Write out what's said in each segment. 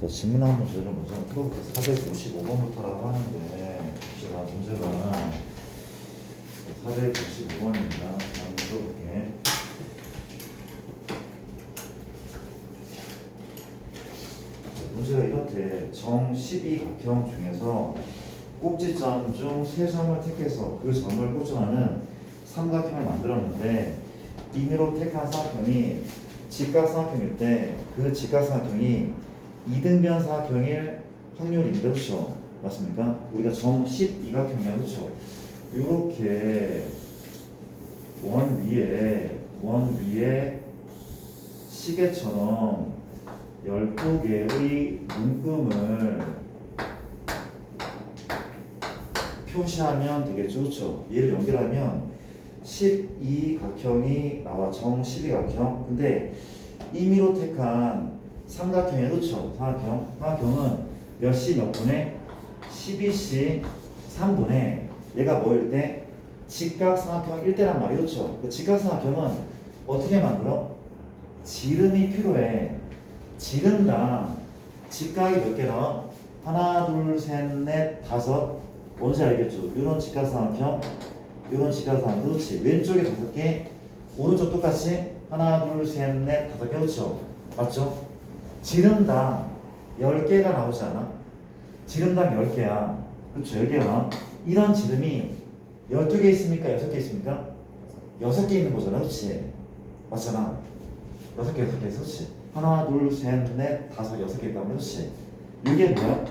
자, 질문 한 문제를 먼저 풀어볼게요. 495번부터라고 하는데, 제가 문제가 495번입니다. 한번 풀어볼게. 문제가 이렇대. 정 12각형 중에서 꼭지점 중 3점을 택해서 그 점을 고정하는 삼각형을 만들었는데, 임의로 택한 삼각형이 직각삼각형일 때 그 직각삼각형이 이등변 사각형일 확률입니다. 그렇죠? 맞습니까? 우리가 정 12각형이야. 그렇죠? 이렇게 원 위에 시계처럼 12개의 문금을 표시하면 되겠죠. 그렇죠? 얘를 연결하면 12각형이 나와. 정 12각형. 근데 임의로 택한 삼각형에 그렇죠? 삼각형은 몇 시 몇 분에 12시 3분에 얘가 뭐일 때 직각삼각형 1대란 말이에요. 그렇죠? 그 직각삼각형은 어떻게 만들어? 지름이 필요해. 지름당 직각이 몇 개나? 하나, 둘, 셋, 넷, 다섯. 뭔지 알겠죠? 이런 직각삼각형, 이런 직각삼각형. 그렇지? 왼쪽에 5개, 오른쪽 똑같이 하나, 둘, 셋, 넷, 5개. 그렇죠? 맞죠? 지름당 10개가 나오지 않아? 지름당 10개야. 그렇죠? 10개가. 이런 지름이 12개 있습니까? 6개 있습니까? 6개 있는 거잖아. 그렇지? 맞잖아. 6개, 6개. 그렇지? 하나, 둘, 셋, 넷, 다섯, 6개 있다면 그렇지? 이게 뭐야?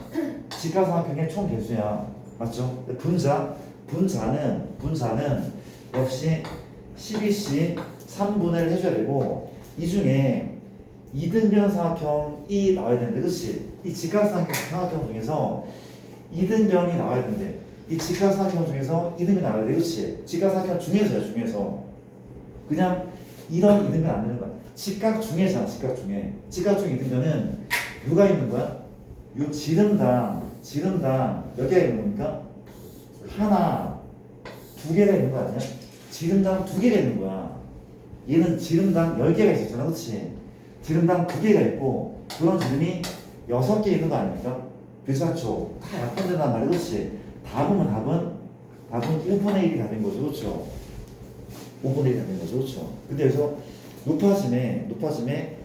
직각삼각형의 총 개수야. 맞죠? 분자는 역시 12시 3분의 1 해줘야 되고, 이 중에 이등변 사각형이 나와야 되는데, 그렇지? 이 직각삼각형 중에서 이등변이 나와야 되는데, 이 직각삼각형 중에서 이등변이 나와야 돼. 그렇지? 직각삼각형 중에서 그냥 이런 이등변 안 되는 거야. 직각 중에잖아. 직각 중 이등변은 뭐가 있는 거야? 요 지름당 몇 개가 있는 겁니까? 하나, 2개가 있는 거 아니야? 지름당 2개가 있는 거야. 얘는 지름당 10개가 있었잖아. 그렇지? 지름당 2개가 있고, 그런 지름이 6개 있는 거 아닙니까? 괜찮죠? 다 약분된단 말이야. 그렇지? 답은 5분의 1이 다 된 거죠. 그렇죠? 5분의 1이 다 된 거죠. 그렇죠? 근데 여기서 높아짐에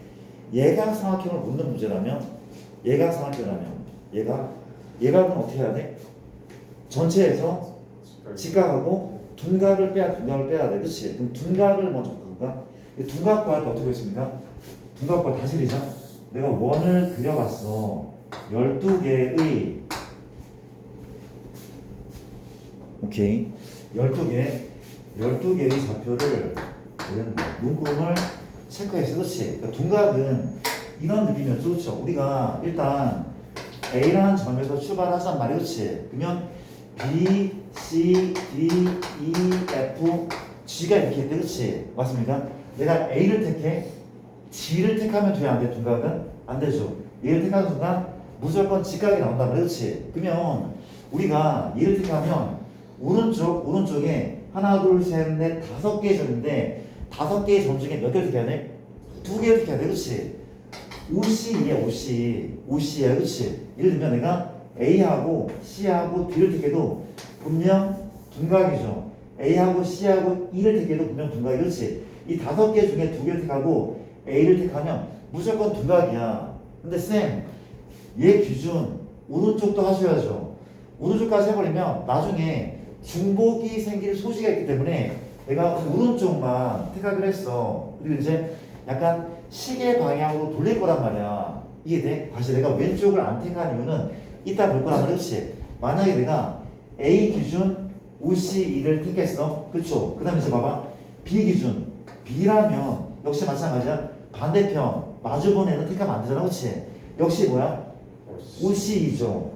예각삼각형을 묻는 문제라면, 예각삼각형이라면 예각은 어떻게 해야 돼? 전체에서 직각하고 둔각을 빼야 돼. 그렇지? 그럼 둔각을 먼저 볼까? 둔각 구할 때 어떻게 했습니까? 둔각 구할 다시 그리자. 내가 원을 그려봤어. 12개의 오케이. 12개의 좌표를 문금을 체크해서. 그렇지? 그러니까 둔각은 이런 느낌이었죠. 그렇죠? 우리가 일단 A라는 점에서 출발하자는 말이. 그렇지? 그러면 B, C, D, E, F, G가 이렇게 있대. 그렇지? 맞습니까? 내가 A를 택해. G를 택하면 돼? 안 돼? 둔각은? 안 되죠. 얘를 택하는 순간 무조건 직각이 나온단 말이야. 그렇지? 그러면 우리가 얘를 택하면 오른쪽에 하나, 둘, 셋, 넷, 5개의 점인데 5개의 점 중에 몇 개를 택해야 돼? 2개를 택해야 돼. 그렇지? OC야. 그렇지? 예를 들면 내가 A하고 C하고 D를 택해도 분명 둔각이죠. A하고 C하고 E를 택해도 분명 둔각이. 그렇지? 이 5개 중에 2개를 택하고 A를 택하면 무조건 둔각이야. 근데 쌤, 얘 기준 오른쪽도 하셔야죠. 오른쪽까지 해버리면 나중에 중복이 생길 소지가 있기 때문에 내가 오른쪽만 택하기로 했어. 그리고 이제 약간 시계 방향으로 돌릴 거란 말이야. 이해돼? 다시 내가 왼쪽을 안 택한 이유는 이따 볼 거란 말이야. 그렇지? 만약에 내가 A 기준 OCE를 택했어. 그렇죠? 그 다음에 이제 봐봐. B 기준 B라면 역시 마찬가지야. 반대편 마주본 애는 택하면 안 되잖아. 그렇지? 역시 뭐야? OCE죠.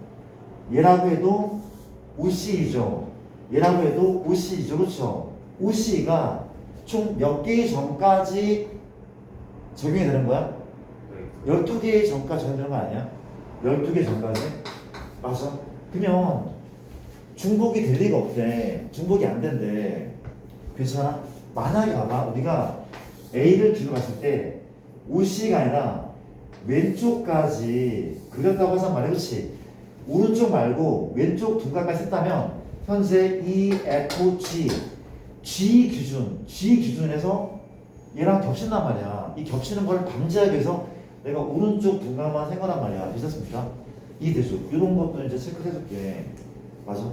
얘라고 해도 OCE죠. 얘라고 해도 OCE죠. 그렇죠? OCE가 총 몇 개의 점까지 적용이 되는 거야? 12개의 점까지 적용되는 거 아니야? 12개 점까지? 맞아. 그러면 중복이 될 리가 없대. 중복이 안 된대. 괜찮아? 만약에 봐봐. 우리가 A를 기로 갔을 때 OC가 아니라 왼쪽까지 그렸다고 하san 말이야. 그렇지? 오른쪽 말고 왼쪽 둔각까지 했다면 현재 E, F, G 기준에서 얘랑 겹친단 말이야. 이 겹치는 걸 방지하기 위해서 내가 오른쪽 둔각만 생각한 말이야. 되셨습니까? 이해되죠? 이런 것도 이제 체크해 줄게. 맞아?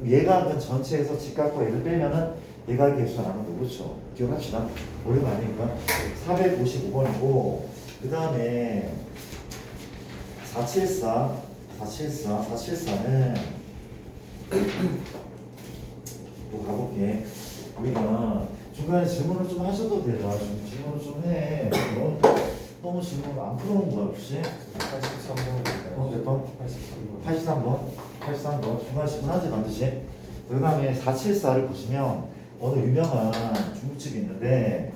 얘가 그 전체에서 직각과 얘를 빼면은 얘가 개수가 나는 거고, 그렇죠? 기억합시다. 어려운 거 아니니까. 455번이고 그 다음에 474는 또 가볼게. 우리가 중간에 질문을 좀 하셔도 돼요. 질문을 좀 해. 너무 질문 안 풀어온 거야, 혹시? 83번. 몇 번? 83번. 중간 질문 하지 반드시. 그 다음에 474를 보시면 어느 유명한 중국집이 있는데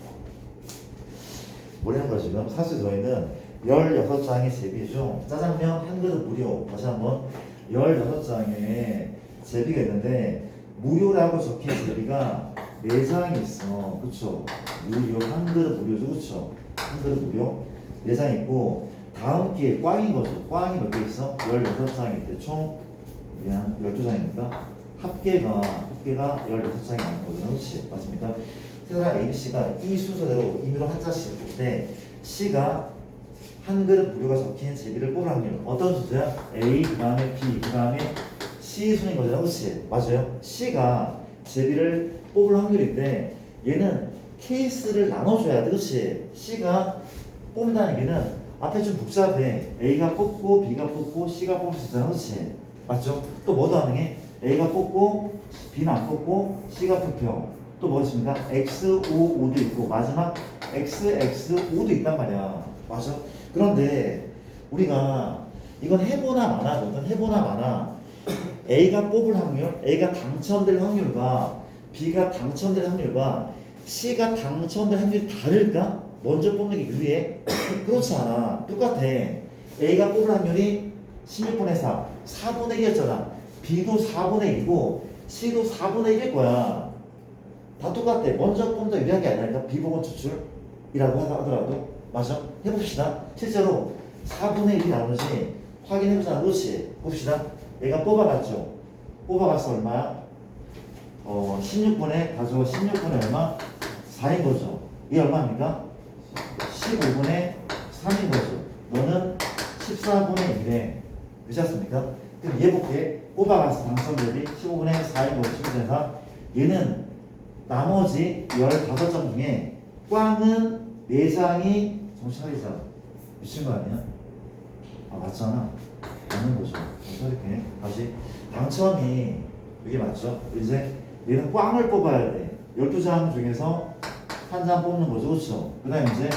뭐라는 거야 지금? 사실 저희는 16장의 제비 중 짜장면 한 그릇 무료. 다시 한번 16장의 제비가 있는데 무료라고 적힌 제비가 4장이 있어. 그쵸? 무료, 한 그릇 무료죠. 그쵸? 한 그릇 무료. 4장 있고 다음 기회 꽝인 거죠. 꽝이 몇 개 있어? 16장이 있대. 총 12장입니까? 합계가 16장이 나는 거죠. 그렇지? 맞습니까? 그래서 ABC가 이 순서대로 임의로 한자씩 볼 때 C가 한 그릇 무료가 적힌 제비를 뽑을 확률 어떤 순서야? A 그 다음에 B 그 다음에 C 순인 거죠. 그렇지? 맞아요. C가 제비를 뽑을 확률인데 얘는 케이스를 나눠줘야 돼. 그렇지? C가 뽑는다는 얘기는 앞에 좀 복잡해. A가 뽑고 B가 뽑고 C가 뽑을 수 있잖아. 그렇지? 맞죠? 또 뭐도 가능해? A가 뽑고 B는 안 뽑고 C가 뽑혀. 또 뭐가 있습니까? X, O, O도 있고 마지막 X, X, O도 있단 말이야. 맞아? 그런데 우리가 이건 해보나 마나거든. 해보나 마나. A가 뽑을 확률, A가 당첨될 확률과 B가 당첨될 확률과 C가 당첨될 확률이 다를까? 먼저 뽑는 게 유리해? 그렇지 않아. 똑같아. A가 뽑을 확률이 16분의 4, 4분의 1이었잖아. B도 4분의 1이고 C도 4분의 1일 거야. 다 똑같아. 먼저 뽑는 게 유리한 게 아니라니까. 비보건 추출이라고 하더라도. 맞아? 해봅시다. 실제로 4분의 1이 나오는지 확인해보자. 그렇지? 봅시다. 얘가 뽑아봤죠? 뽑아봤어. 얼마야? 16분의 가져와. 16분의 얼마? 4인 거죠. 이게 얼마입니까? 15분의 3인 거죠. 너는 14분의 1에 그렇지 않습니까? 그럼 얘 볼게. 뽑아봤어. 당첨률이 15분의 4인 거죠. 15분의 4. 얘는 나머지 15장 중에 꽝은 4장이 정신 차리자. 미친 거 아니야? 아 맞잖아. 맞는 거죠. 이렇게 다시 당첨이 이게 맞죠? 이제 얘는 꽝을 뽑아야 돼. 12장 중에서 한 장 뽑는 거죠. 그렇죠? 그 다음에 이제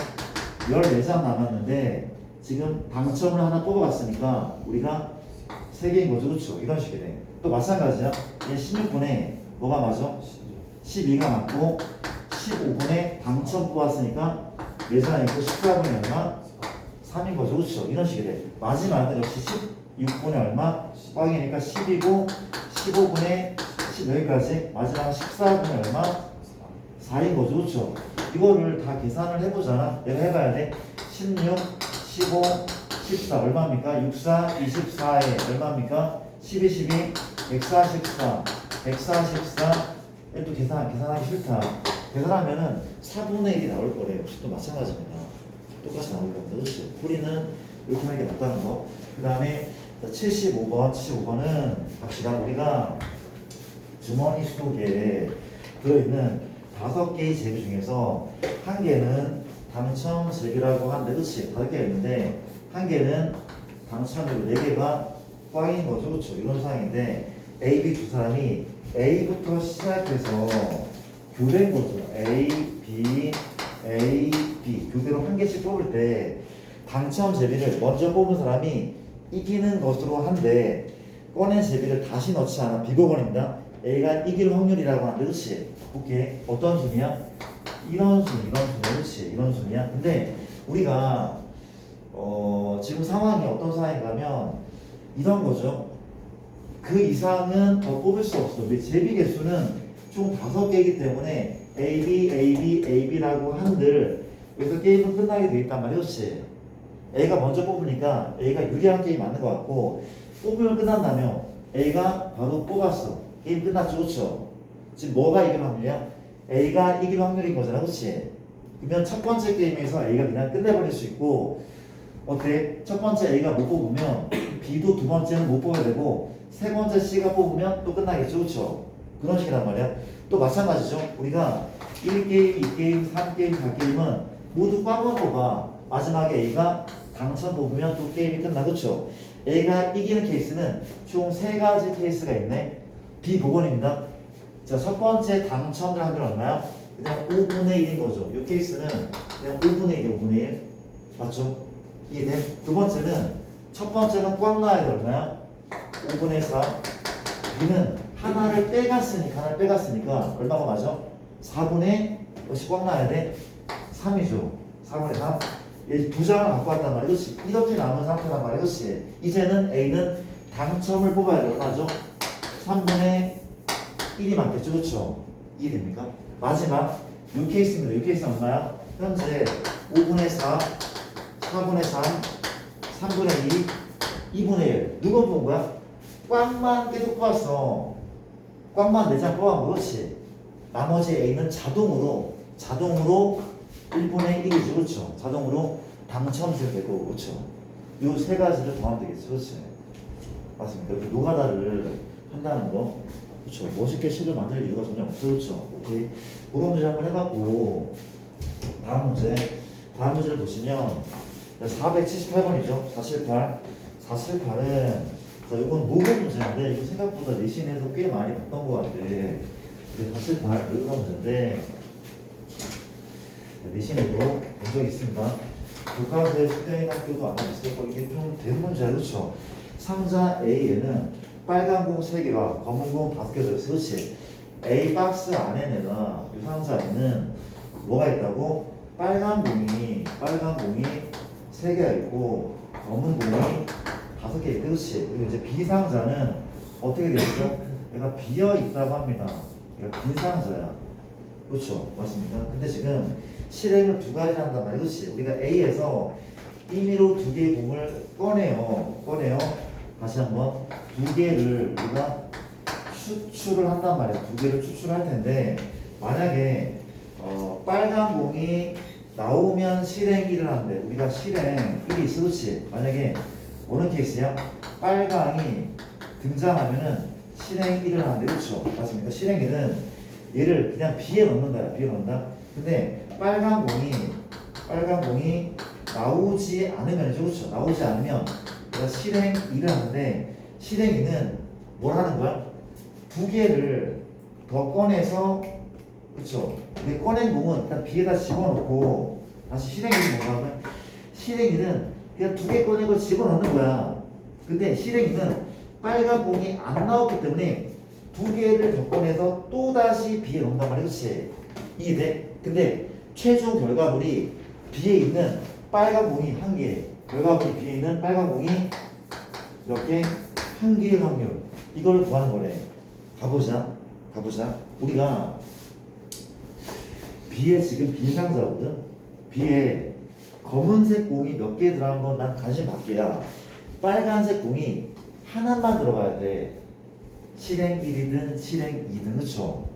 14장 남았는데 지금 당첨을 하나 뽑아봤으니까 우리가 3개인 거죠. 그렇죠? 이런 식이 돼. 또 마찬가지야. 얘 16분에 뭐가 맞아? 12가 맞고 15분에 당첨 뽑았으니까 4장 있고 14분에 얼마? 3인 거죠. 그렇죠? 이런 식이 돼. 마지막은 역시 16분에 얼마? 꽝이니까 10이고 15분에 10 여기까지 마지막은 14분에 얼마? 4인 거죠. 그렇죠? 이거를 다 계산을 해보잖아. 내가 해봐야 돼. 16, 15, 14 얼마입니까? 6, 4, 24에 얼마입니까? 12, 12, 144, 144. 또 계산하기 싫다. 계산하면은 4분의 1이 나올 거래요. 역시 또 마찬가지입니다. 똑같이 나올 겁니다. 그렇지? 우리는 이렇게 하는 게 낫다는 거. 그 다음에 75번은 갑시다. 우리가 주머니 속에 들어있는 5개의 제비 중에서 한 개는 당첨 제비라고 하는데, 그렇지? 5개가 있는데 한 개는 당첨되고 4개가 꽝인 거죠. 그렇죠? 이런 상황인데 A, B 두 사람이 A부터 시작해서 교대인 거죠. A, B, A, B 교대로 한 개씩 뽑을 때 당첨 제비를 먼저 뽑은 사람이 이기는 것으로 한데 꺼낸 제비를 다시 넣지 않아. 비보건입니다. A가 이길 확률이라고 하는데, 그렇지? 오케이. 어떤 순이야? 이런 순, 그렇지? 이런 순이야. 근데 우리가 지금 상황이 어떤 상황인가 하면 이런 거죠. 그 이상은 더 뽑을 수 없어. 왜? 제비 개수는 총 5개이기 때문에 A, B, A, B, A, B라고 한들 여기서 게임은 끝나게 돼 있단 말이야. 그렇지? A가 먼저 뽑으니까 A가 유리한 게임 맞는 것 같고 뽑으면 끝난다며 A가 바로 뽑았어. 게임 끝났죠, 그렇죠? 지금 뭐가 이길 확률이야? A가 이길 확률인 거잖아, 그렇지? 그러면 첫 번째 게임에서 A가 그냥 끝내버릴 수 있고 어때? 첫 번째 A가 못 뽑으면 B도 두 번째는 못 뽑아야 되고 세 번째 C가 뽑으면 또 끝나겠죠, 그렇죠? 그런 식이란 말이야. 또 마찬가지죠. 우리가 1게임, 2게임, 3게임, 4게임은 모두 꽝만 뽑아. 마지막에 A가 당첨 뽑으면 또 게임이 끝나, 그렇죠? A가 이기는 케이스는 총 3가지 케이스가 있네. 비보건입니다. 자, 첫 번째 당첨 확률 얼마야? 그냥 5분의 1인 거죠. 이 케이스는 그냥 5분의 1, 5분의 1. 맞죠? 이해돼? 두 번째는 첫 번째는 꽝 나야 돼 얼마야? 5분의 4. B는 하나를 빼갔으니까 얼마가 맞아? 4분의 역시 꽝 나야 돼? 3이죠. 4분의 3. 두 장을 갖고 왔단 말이야. 그렇지? 이렇게 남은 상태란 말이야. 그렇지? 이제는 A는 당첨을 뽑아야 돼. 얼마죠? 3분의 1이 맞겠죠? 그렇죠? 이해됩니까? 마지막 이 케이스입니다. 이 케이스는 얼마야? 현재 5분의 4, 4분의 3, 3분의 2, 2분의 1. 누가 뽑은 거야? 꽝만 계속 뽑았어. 꽝만 4장 뽑아. 그렇지? 나머지 A는 자동으로 1분의 1이죠. 그렇죠? 자동으로 당첨될 되고, 그렇죠? 요 세 가지를 더하면 되겠죠. 그렇지? 맞습니다. 이렇게 노가다를 한다는 거. 그렇죠? 멋있게 시를 만들 이유가 전혀 없죠. 그렇죠? 오케이. 그런 문제 한번 해봤고, 다음 문제를 보시면 478번이죠. 478. 478은 자, 이건 모금 문제인데 이거 생각보다 내신에서 꽤 많이 봤던 것 같아. 근데 478 모금 문제인데 내신에도 본 적이 있습니다. 교과서에 수련인 학교도 아마 있을 거 이게 좀 된 문제야, 그렇죠? 상자 A에는 빨간 공 3개와 검은 공 5개 들어있어, 그렇지? A 박스 안에는 이 상자에는 뭐가 있다고? 빨간 공이 3개가 있고 검은 공이 5개 있고, 그렇지? 그리고 이제 B 상자는 어떻게 되어 있어? 얘가 비어 있다고 합니다. 얘가 빈 상자야. 그렇죠? 맞습니까? 근데 지금 실행을 두 가지 한단 말이야. 그렇지? 우리가 A에서 임의로 2개의 공을 꺼내요. 다시 한번 2개를 우리가 추출을 한단 말이야. 2개를 추출할 텐데 만약에 빨간 공이 나오면 실행 1을 하는데 우리가 실행 1이 있어. 그렇지? 만약에 어느 케이스야? 빨강이 등장하면은 실행 1을 하는데 그렇죠? 맞습니까? 실행 1은 얘를 그냥 B에 넣는다. B에 넣는다. 근데 빨간 공이 나오지 않으면 그렇죠? 나오지 않으면 내가 실행 2를 하는데 실행 2는 뭘 하는 거야? 2개를 더 꺼내서 그렇죠? 근데 꺼낸 공은 일단 B에다 집어넣고 다시 실행 2는 뭔가 하면 실행 2는 그냥 2개 꺼내고 집어넣는 거야. 근데 실행 2는 빨간 공이 안 나왔기 때문에 2개를 더 꺼내서 또 다시 B에 넣는단 말이야. 그렇지? 이해돼? 근데 최종 결과물이 B에 있는 빨간 공이 1개, 결과물이 B에 있는 빨간 공이 이렇게 1개의 확률, 이걸 구하는 거래. 가보자. 우리가 B에 지금 빈 상자거든. B에 검은색 공이 몇 개 들어간 건 난 관심 밖이야. 빨간색 공이 하나만 들어가야 돼. 실행 1이든 실행 2든 그쵸?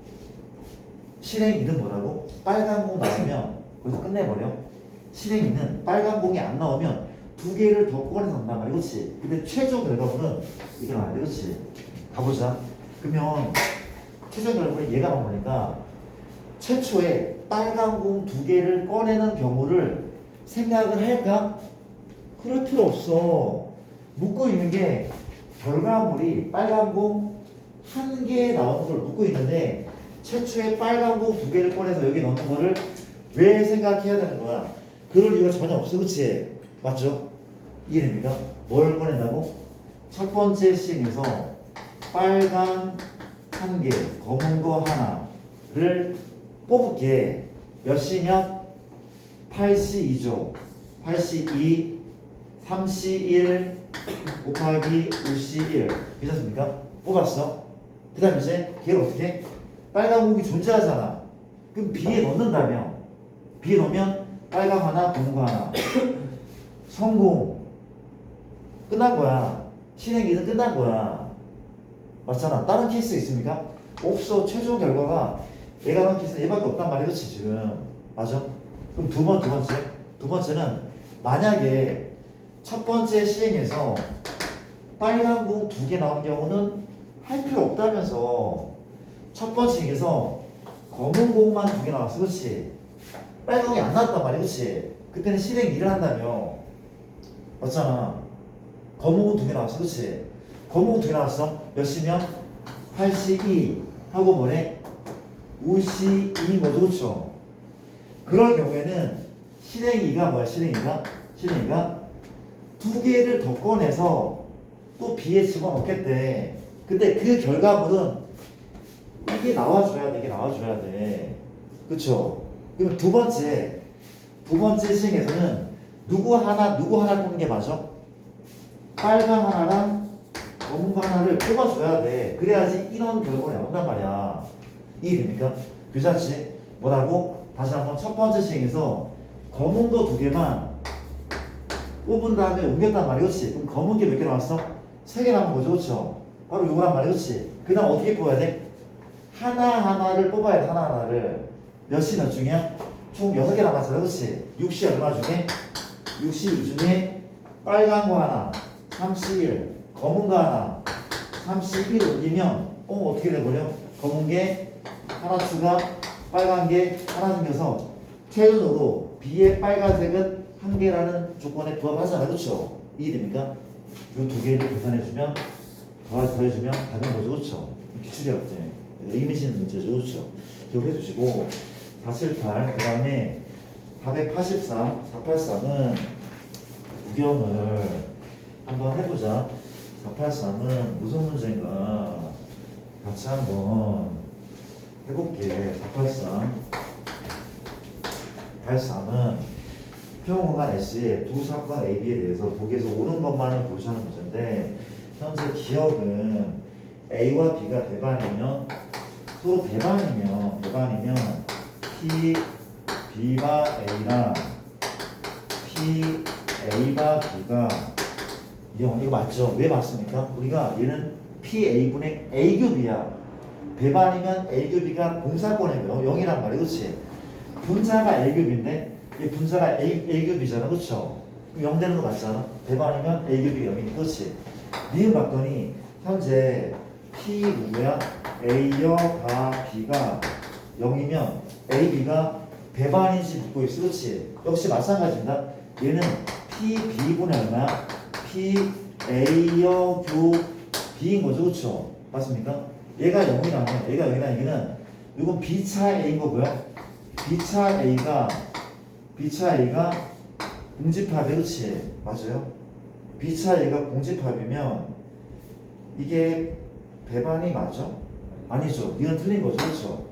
실행 2는 뭐라고? 빨간 공 나오면 거기서 끝내버려. 실행 2는 빨간 공이 안 나오면 2개를 더 꺼내서 넣는단 말이야. 그렇지? 근데 최종 결과물은 이게 나와야 돼. 그렇지? 가보자. 그러면 최종 결과물이 얘가 나오니까 최초에 빨간 공 2개를 꺼내는 경우를 생각을 할까? 그럴 필요 없어. 묻고 있는 게 결과물이 빨간 공 1개 나오는 걸 묻고 있는데 최초에 빨간 공 2개를 꺼내서 여기 넣는 거를 왜 생각해야 되는 거야? 그럴 이유가 전혀 없어. 그치? 맞죠? 이해됩니까? 뭘 꺼낸다고? 첫 번째 씬에서 빨간 1개, 검은 거 하나를 뽑을게. 몇 C냐? 8C2죠. 8C2, 3C1 곱하기 5C1. 괜찮습니까? 뽑았어. 그 다음에 이제 걔를 어떻게 해? 빨간 공이 존재하잖아. 그럼 B에 넣는다며. B에 넣으면 빨강 하나, 검은 거 하나. 성공. 끝난 거야. 실행 2는 끝난 거야. 맞잖아. 다른 케이스 있습니까? 없어. 최종 결과가 얘가 나온 케이스는 얘밖에 없단 말이야. 그렇지 지금. 맞아? 그럼 두 번째. 두 번째는 만약에 첫 번째 시행에서 빨간 공 2개 나온 경우는 할 필요 없다면서 첫 번째 시행에서 검은 공만 2개 나왔어. 그렇지? 빨간 공이 안 나왔단 말이야. 그렇지? 그때는 실행 2를 한다며. 맞잖아. 검은 공 2개 나왔어. 그렇지? 검은 공 2개 나왔어. 몇 시면? 82 하고 뭐래? 52인 거죠. 그렇죠? 그럴 경우에는 실행 2가 뭐야? 실행 2가? 실행 2가 2개를 더 꺼내서 또 B에 집어넣겠대. 근데 그 결과물은 이게 나와줘야 돼. 이게 나와줘야 돼. 그쵸? 그럼 두 번째 시행에서는 누구 하나 뽑는 게 맞아? 빨강 하나랑 검은 거 하나를 뽑아줘야 돼. 그래야지 이런 결과가 나온단 말이야. 이해됩니까? 괜찮지? 뭐라고? 다시 한번 첫 번째 시행에서 검은 거 2개만 뽑은 다음에 옮겼단 말이야. 그렇지? 그럼 검은 게 몇 개 나왔어? 3개 남은 거죠. 그렇죠? 바로 요거란 말이야. 그렇지? 그 다음 어떻게 뽑아야 돼? 하나하나를 뽑아야 돼. 하나하나를. 몇 시 몇 중이야? 총 6개 남았잖아. 그렇지? 6시 얼마 중에? 6시 중에 빨간 거 하나 31, 검은 거 하나 31 올리면 어떻게 돼버려? 검은 게 하나 추가, 빨간 게 하나 생겨서 최종적으로 B의 빨간색은 1개라는 조건에 부합하잖아. 그렇죠? 이해됩니까? 이 2개를 계산해주면 더해주면 답인 거죠. 그렇죠? 기출이었지 의미있는 문제죠. 그렇죠? 기억해 주시고 478, 그 다음에 483, 483은 구경을 한번 해보자. 483은 무슨 문제인가 같이 한번 해볼게. 483은 평공간 S의 두 사건 AB에 대해서 보기에서 옳은 것만을 고시하는 문제인데 현재 기억은 A와 B가 배반이면 서로 배반이면 P, B가 A랑 P, A가 B가 이거 맞죠? 왜 맞습니까? 우리가 얘는 PA분의 A급이야. 배반이면 A급이가 공사권이고요. 0이란 말이야. 그렇지? 분자가 A급인데 이 분자가 A급이잖아. 그렇죠? 0 되는 거 맞잖아. 배반이면 A급이 0이니. 그렇지? 니은 봤더니 현재 P 누구야? A여가 B가 0이면 A, B가 배반인지 묻고 있어. 그렇지? 역시 마찬가지입니다. 얘는 P, B분의 얼마야? P, A여 교 B인 거죠. 그렇죠? 맞습니까? 얘가 0이라면 얘는 이건 B차 A인 거고요. B차 A가 공집합이 그렇지? 맞아요? B차 A가 공집합이면 이게 배반이 맞아? 아니죠. 이건 틀린 거죠. 그렇죠?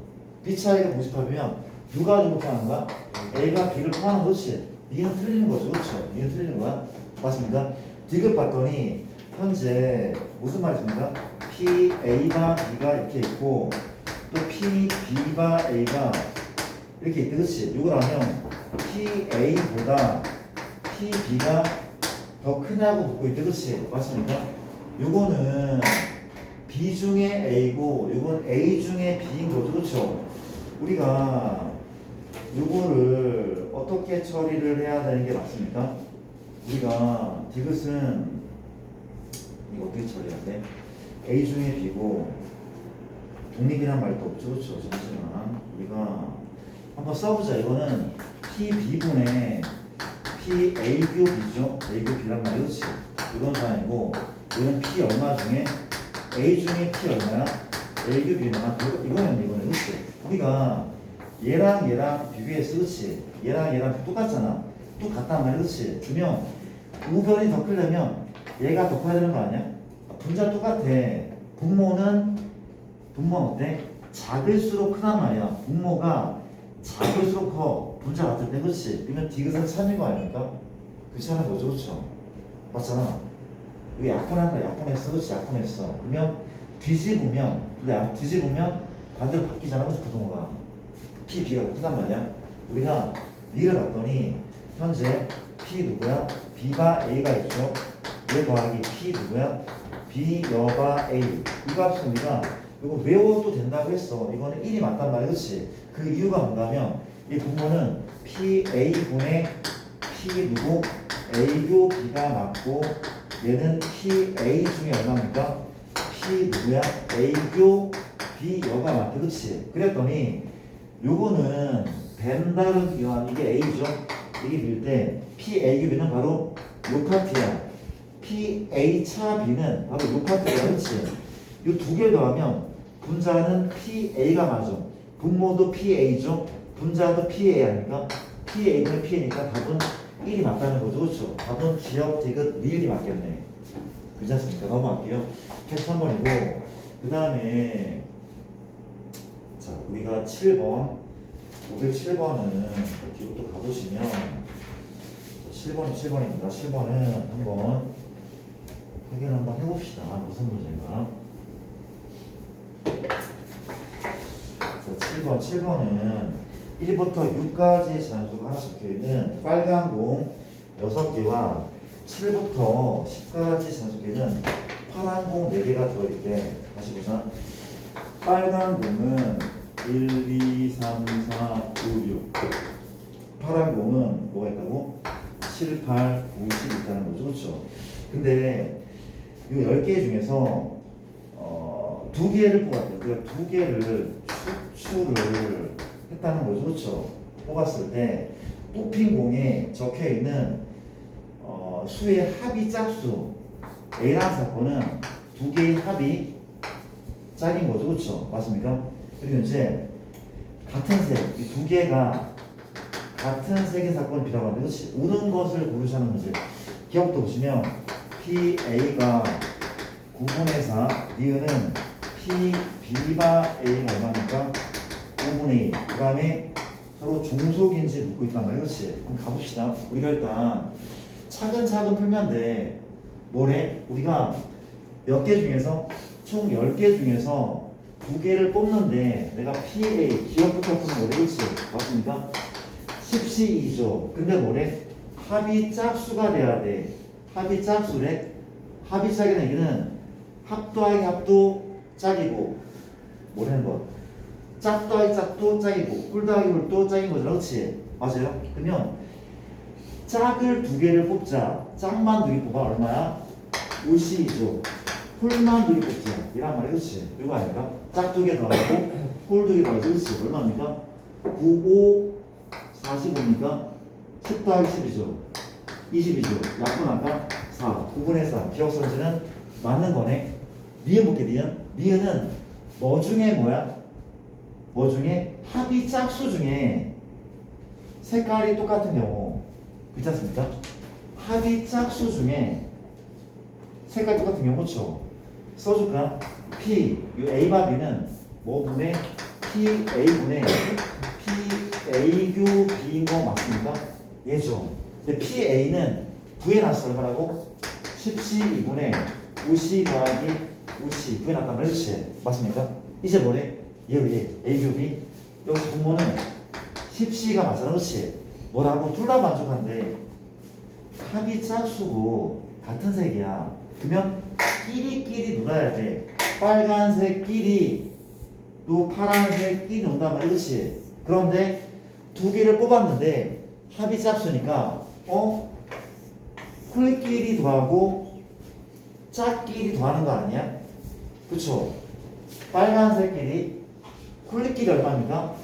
B차 A가 공집합이면 누가 누구 포함하는 거야? A가 B를 포함하는 거지. 이건 틀리는 거죠. 그렇죠? 이건 틀리는 거야. 맞습니까? 디귿 봤더니 현재 무슨 말입니까? P, A가 B가 이렇게 있고 또 P, B가 A가 이렇게 있대. 그렇지? 이걸 하면 P, A보다 P, B가 더 크냐고 묻고 있대. 그렇지? 맞습니까? 요거는 B 중에 A고 요건 A 중에 B인 거죠. 그렇죠? 우리가 요거를 어떻게 처리를 해야 되는 게 맞습니까? 우리가 디귿은 이거 어떻게 처리해야 돼? A 중에 B고 독립이란 말도 없죠. 그렇죠? 잠시만 우리가 한번 써보자. 이거는 PB분의 PA교 B죠? A교 B란 말이 그렇지? 이건 단위고 이건 P 얼마 중에 A 중에 P 얼마야? A교 B는 이거는 그렇지? 우리가 얘랑 비교해서 그렇지? 얘랑 똑같잖아. 똑같단 말이야. 그렇지? 주면 우변이 더 크려면 얘가 더 커야 되는 거 아니야? 분자 똑같아. 분모는 어때? 작을수록 크단 말이야. 분모가 작을수록 커. 분자 같을 때. 그렇지? 그러면 디귿은 3인 거 아닙니까? 그렇지 않은 거죠. 그렇죠? 맞잖아. 여기 약분했어. 그렇지? 약분했어. 그러면 뒤집으면 반대로 바뀌잖아. 그렇지? 부동호가 P, B가 크단 말이야. 우리가 B를 봤더니 현재 P 누구야? B바 A가 있죠. 얘 더하기 P 누구야? B 여바 A. 이 값은 우리가 이거 외워도 된다고 했어. 이거는 1이 맞단 말이야. 그렇지? 그 이유가 뭔가면 이 분모는 PA분의 P 누구? A교 B가 맞고 얘는 PA 중에 얼마입니까? P 누구야? A교 B 여가 맞대. 그렇지? 그랬더니 요거는 벤다른 기환 이게 A죠? 이게 빌 때 PA 규비는 바로 요 파트야. PA 차 B는 바로 요 파트야. 그렇지? 요 두 개 더하면 분자는 PA가 맞아. 분모도 PA죠? 분자도 PA 아닙니까? PA분의 PA니까 답은 1이 맞다는 거죠. 그렇죠? 답은 기억, 디귿, 리을이 맞겠네. 괜찮습니까? 넘어갈게요. 캡 3번이고 그 다음에 자 우리가 7번 507번은 뒤로 또 가보시면 7번입니다. 7번은 한번 확인 한번 해봅시다. 무슨 문제인가? 자, 7번은 1부터 6까지 잔수가 하나 적혀있는 빨간 공 6개와 7부터 10까지 잔수기는 파란 공 4개가 들어있대. 다시 보자. 빨간 공은 1, 2, 3, 4, 5, 6. 파란 공은 뭐가 있다고? 7, 8, 9, 10 있다는 거죠. 그렇죠? 근데 이 10개 중에서 2개를 뽑았대요. 그러니까 2개를 추출을 했다는 거죠. 그렇죠? 뽑았을 때 뽑힌 공에 적혀있는 수의 합이 짝수 A라는 사건은 2개의 합이 짝인 거죠. 그렇죠? 맞습니까? 그리고 이제 같은 색, 이 2개가 같은 색의 사건을 B라고 하는데 그렇지? 오는 것을 고르자는 문제. 기억도 보시면 PA가 9분의 4, 니은은 B바 A가 얼마입니까? 5분의 2. 그 다음에 서로 종속인지 묻고 있단 말이에요. 그렇지? 그럼 가봅시다. 우리가 일단 차근차근 풀면 돼. 뭐래? 우리가 몇 개 중에서 총 10개 중에서 2개를 뽑는데 내가 PA 기억부터 푸는 거래. 그렇지? 맞습니까? 10C2죠. 근데 뭐래? 합이 짝수가 돼야 돼. 합이 짝수래? 합이 짝이라는 얘기는 합 더하기 합도 짝이고 뭐라는 거? 짝 더하기 짝도 짝이고 꿀 더하기 꿀도 짝인 거죠. 그렇지? 맞아요? 그러면 짝을 2개를 뽑자. 짝만 2개 뽑아 얼마야? 5C이죠. 홀만 2개 뽑자. 이란 말이야. 그렇지? 이거 아닐까? 짝 2개 더하고 홀 2개 더하고 그렇지? 얼마입니까? 9, 5, 45입니까? 10 더하기 10이죠. 20이죠. 약분할까? 4. 9분의 4. 기억선지는 맞는 거네. 니은 볼게, 니은. 니은은 뭐 중에 뭐야? 뭐 중에? 합이 짝수 중에 색깔이 똑같은 경우. 그렇지 않습니까? 합이 짝수 중에 색깔이 똑같은 경우. 그렇죠? 써줄까? P, 이 A와 B는 뭐 분의 PA분의 PA교 B인 거 맞습니까? 얘죠. 근데 PA는 9에 났어. 얼마라고? 10C 2분의 5C 더하기 5C 9에 났단 말이지. 맞습니까? 이제 뭐래? 얘 A교 B. 여기서 분모는 10C가 맞잖아. 그렇지? 뭐라고? 둘 다 만족한데 합이 짝수고 같은 색이야. 그러면 끼리끼리 놀아야 돼. 빨간색끼리 또 파란색끼리 논단 말이야. 그렇지? 그런데 2개를 뽑았는데 합이 짝수니까 홀끼리 더하고 짝끼리 더하는 거 아니야? 그쵸? 빨간색끼리 홀끼리 얼마입니까?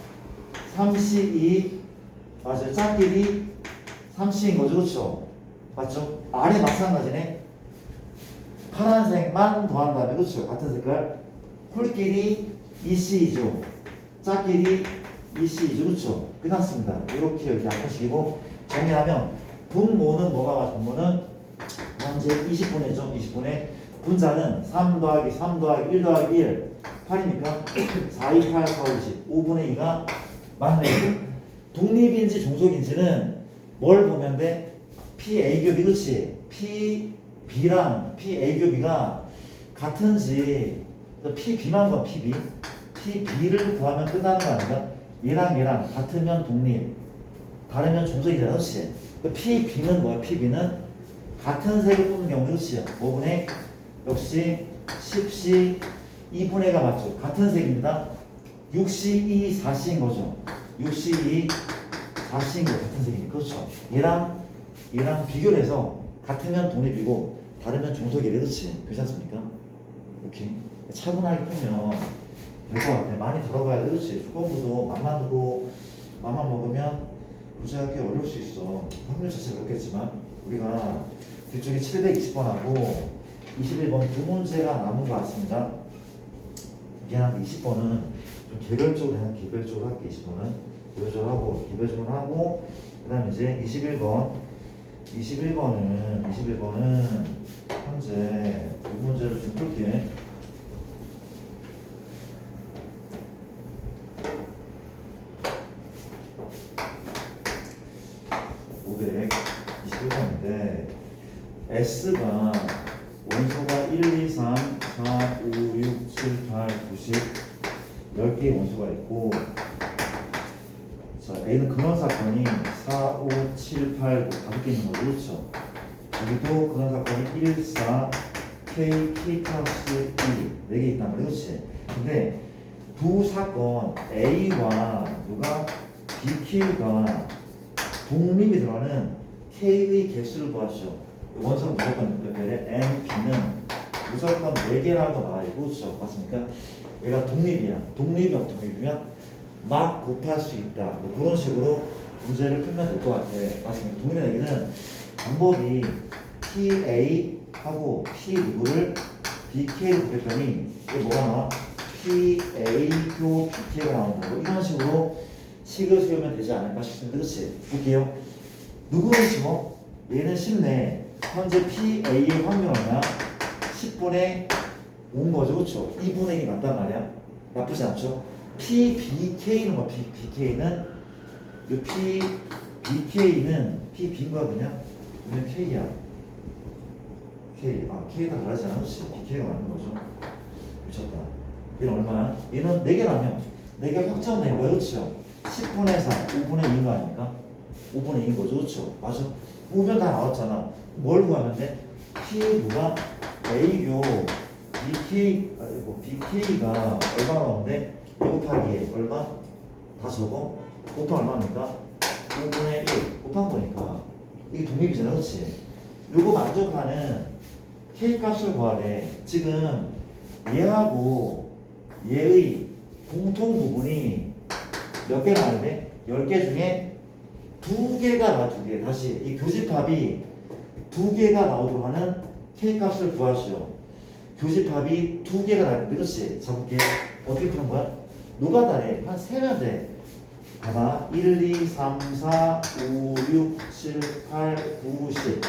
3C2 맞아요. 짝끼리 3C인 거죠. 그쵸? 맞죠? 아래 마찬가지네. 파란색만 더한 다음에 그쵸? 같은 색깔 홀끼리 2C이죠. 짝끼리 2C이죠. 그쵸? 끝났습니다. 이렇게 여기 약분식이고 정리하면 분모는 뭐가 맞아? 분모는 현재 20분의죠. 20분의 분자는 3 더하기 3 더하기 1 더하기 1 8이니까 4, 2, 8, 4, 20 5분의 2가 맞네. 독립인지 종속인지는 뭘 보면 돼? PA교비 그렇지? PB랑 PA교비가 같은지 PB만 봐. PB를 구하면 끝나는 거 아닌가? 얘랑 같으면 독립 다르면 종속이잖아. 그렇지? PB는 뭐야? PB는 같은 색을 뽑는 경우는 그렇지. 5분의 역시 10시 2분의가 맞죠. 같은 색입니다. 6시 2, 4시인 거죠. 6시 2, 4시인 거 같은 색이니까 그렇죠. 얘랑 비교를 해서 같으면 독립이고 다르면 종속이래. 그렇지. 그렇지 않습니까? 이렇게 차분하게 풀면 될 것 같아. 많이 들어가야 돼. 그렇지. 주권부도 맘만 두고 맘만 먹으면 구제하기 어려울 수 있어. 확률 자체가 그렇겠지만 우리가 뒤쪽에 720번하고 21번 두 문제가 남은 것 같습니다. 미안한데 20번은 좀 개별적으로 그냥 개별적으로 할게. 20번은 개별적으로 하고 그 다음에 이제 21번은 현재 이 문제를 좀 풀게. S가 원소가 1, 2, 3, 4, 5, 6, 7, 8, 9, 10 10개의 원소가 있고 자 A는 근원 사건이 4, 5, 7, 8, 9 5개 있는 거죠. 그렇죠? 여기도 근원 사건이 1, 4, K, K 플러스 2 4개 있단 말이야. 그렇지? 근데 두 사건 A와 누가 BK가 독립이 들어가는 K의 개수를 구하시오. 원소는 무조건 몇 개래? M, B는 무조건 4개라고 나와 있고, 그렇죠? 맞습니까? 얘가 독립이면 막 곱할 수 있다. 뭐 그런 식으로 문제를 풀면 될 것 같아. 맞습니까? 독립의 얘기는 방법이 PA하고 P 누구를 BK로 곱했더니 이게 뭐가 나와? PA교 BK가 나오는 거고 이런 식으로 식을 세우면 되지 않을까 싶습니다. 그렇지? 볼게요. 누구는 쉬워? 얘는 쉽네. 현재 PA의 확률 얼마야? 10분의 5인 거죠. 그렇죠? 2분의 1이 맞단 말이야. 나쁘지 않죠? PBK는 뭐 BK는 PB인 거야 그냥? 그냥 K야. K가 다르지 않아? 그렇지? BK가 맞는 거죠. 미쳤다. 얘는 얼마야? 얘는 4개라면 4개 확정된 거야. 그렇죠? 10분의 4, 5분의 2인 거 아닙니까? 5분의 2인 거죠. 그렇죠? 맞아. 보면 다 나왔잖아. 뭘 구하면 돼? P가 A교 BK가 얼마 나오는데? 2 곱하기 얼마? 다 적어? 곱하면 얼마입니까? 5분의 1 곱한 거니까 이게 독립이잖아. 그렇지? 요거 만족하는 K 값을 구하래. 지금 얘하고 얘의 공통 부분이 몇 개가 나는데? 10개 중에 2개가 나와. 2개. 다시 이 교집합이 2개가 나오도록 하는 K 값을 구하시오. 교집합이 2개가 나는데 그렇지? 잡을게. 어떻게 푸는 거야? 노가다래. 한 세면 돼. 봐봐. 1, 2, 3, 4, 5, 6, 7, 8, 9, 10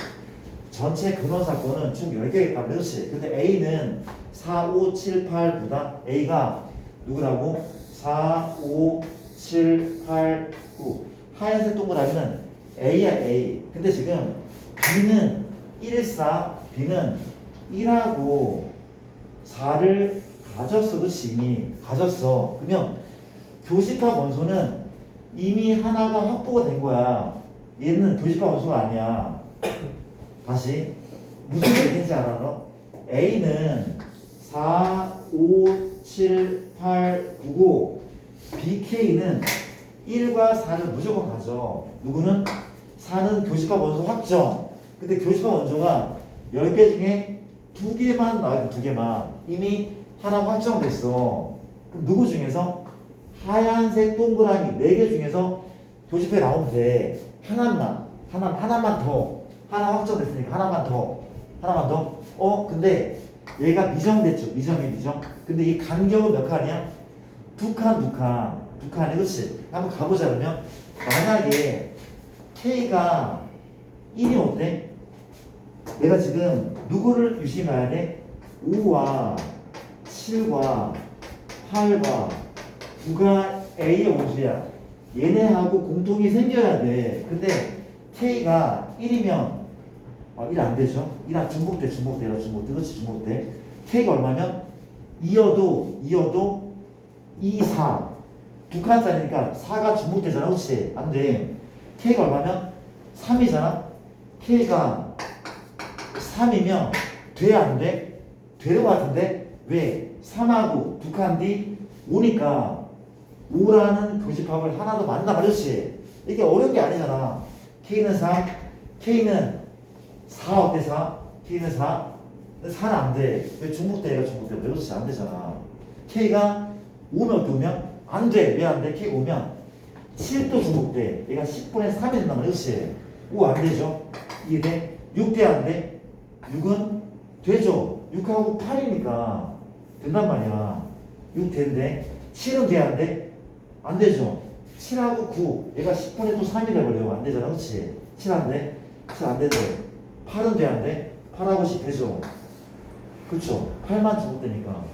전체 근원 사건은 총 10개가 있다. 그렇지? 근데 A는 4, 5, 7, 8, 9다. A가 누구라고? 4, 5, 7, 8, 9 하얀색 동그라미는 A야 A. 근데 지금 B는 1, 4, B는 1하고 4를 가졌어. 그렇지? 이미 가졌어. 그러면 교집합 원소는 이미 하나가 확보가 된 거야. 얘는 교집합 원소가 아니야. 다시 무슨 얘기인지 알아? 너? A는 4, 5, 7, 8, 9고 BK는 1과 4를 무조건 가져. 누구는? 4는 교집합 원소 확정. 근데 교집합 원소가 10개 중에 2개만 나와요. 2개만. 이미 하나 확정됐어. 그럼 누구 중에서? 하얀색 동그라미 4개 중에서 교집합이 나오면 돼. 하나만 더. 하나 확정됐으니까 하나만 더. 근데 얘가 미정됐죠. 미정. 근데 이 간격은 몇 칸이야? 2칸. 2칸이 그렇지? 한번 가보자. 그러면 만약에 K가 1이 어때? 내가 지금 누구를 유심해야 돼? 5와 7과 8과 9가 A의 원수야. 얘네하고 공통이 생겨야 돼. 근데 K가 1이면 1 안 되죠? 1안 중복돼. 그렇지? 중복돼. K가 얼마면? 2여도 2, 4 두 칸짜리니까 4가 중복되잖아. 그렇지? 안 돼. K가 얼마면? 3이잖아. K가 3이면 돼, 안 돼? 되는 것 같은데? 왜? 3하고 두 칸 뒤 5니까 5라는 교집합을 하나 더 만나 버렸지. 이게 어려운 게 아니잖아. K는 3, K는 4 어때 4? K는 4? 4는 안 돼. 왜 중복돼? 얘가 중복돼. 왜 그렇지? 안 되잖아. K가 5면 어떻게 오면? 안 돼. 왜 안 돼? K가 5면 7도 중복돼. 얘가 10분의 3이 된단 말이야. 그렇지? 5 안 되죠? 이게 6돼 안 돼? 6은 되죠? 6하고 8이니까 된단 말이야. 6 된대. 7은 돼 안 돼? 안 되죠? 7하고 9 얘가 10분의 또 3이 돼버려. 안 되잖아. 그렇지? 7 안 돼? 7 안 되죠? 8은 돼 안 돼? 8하고 10 되죠? 그쵸? 8만 중복되니까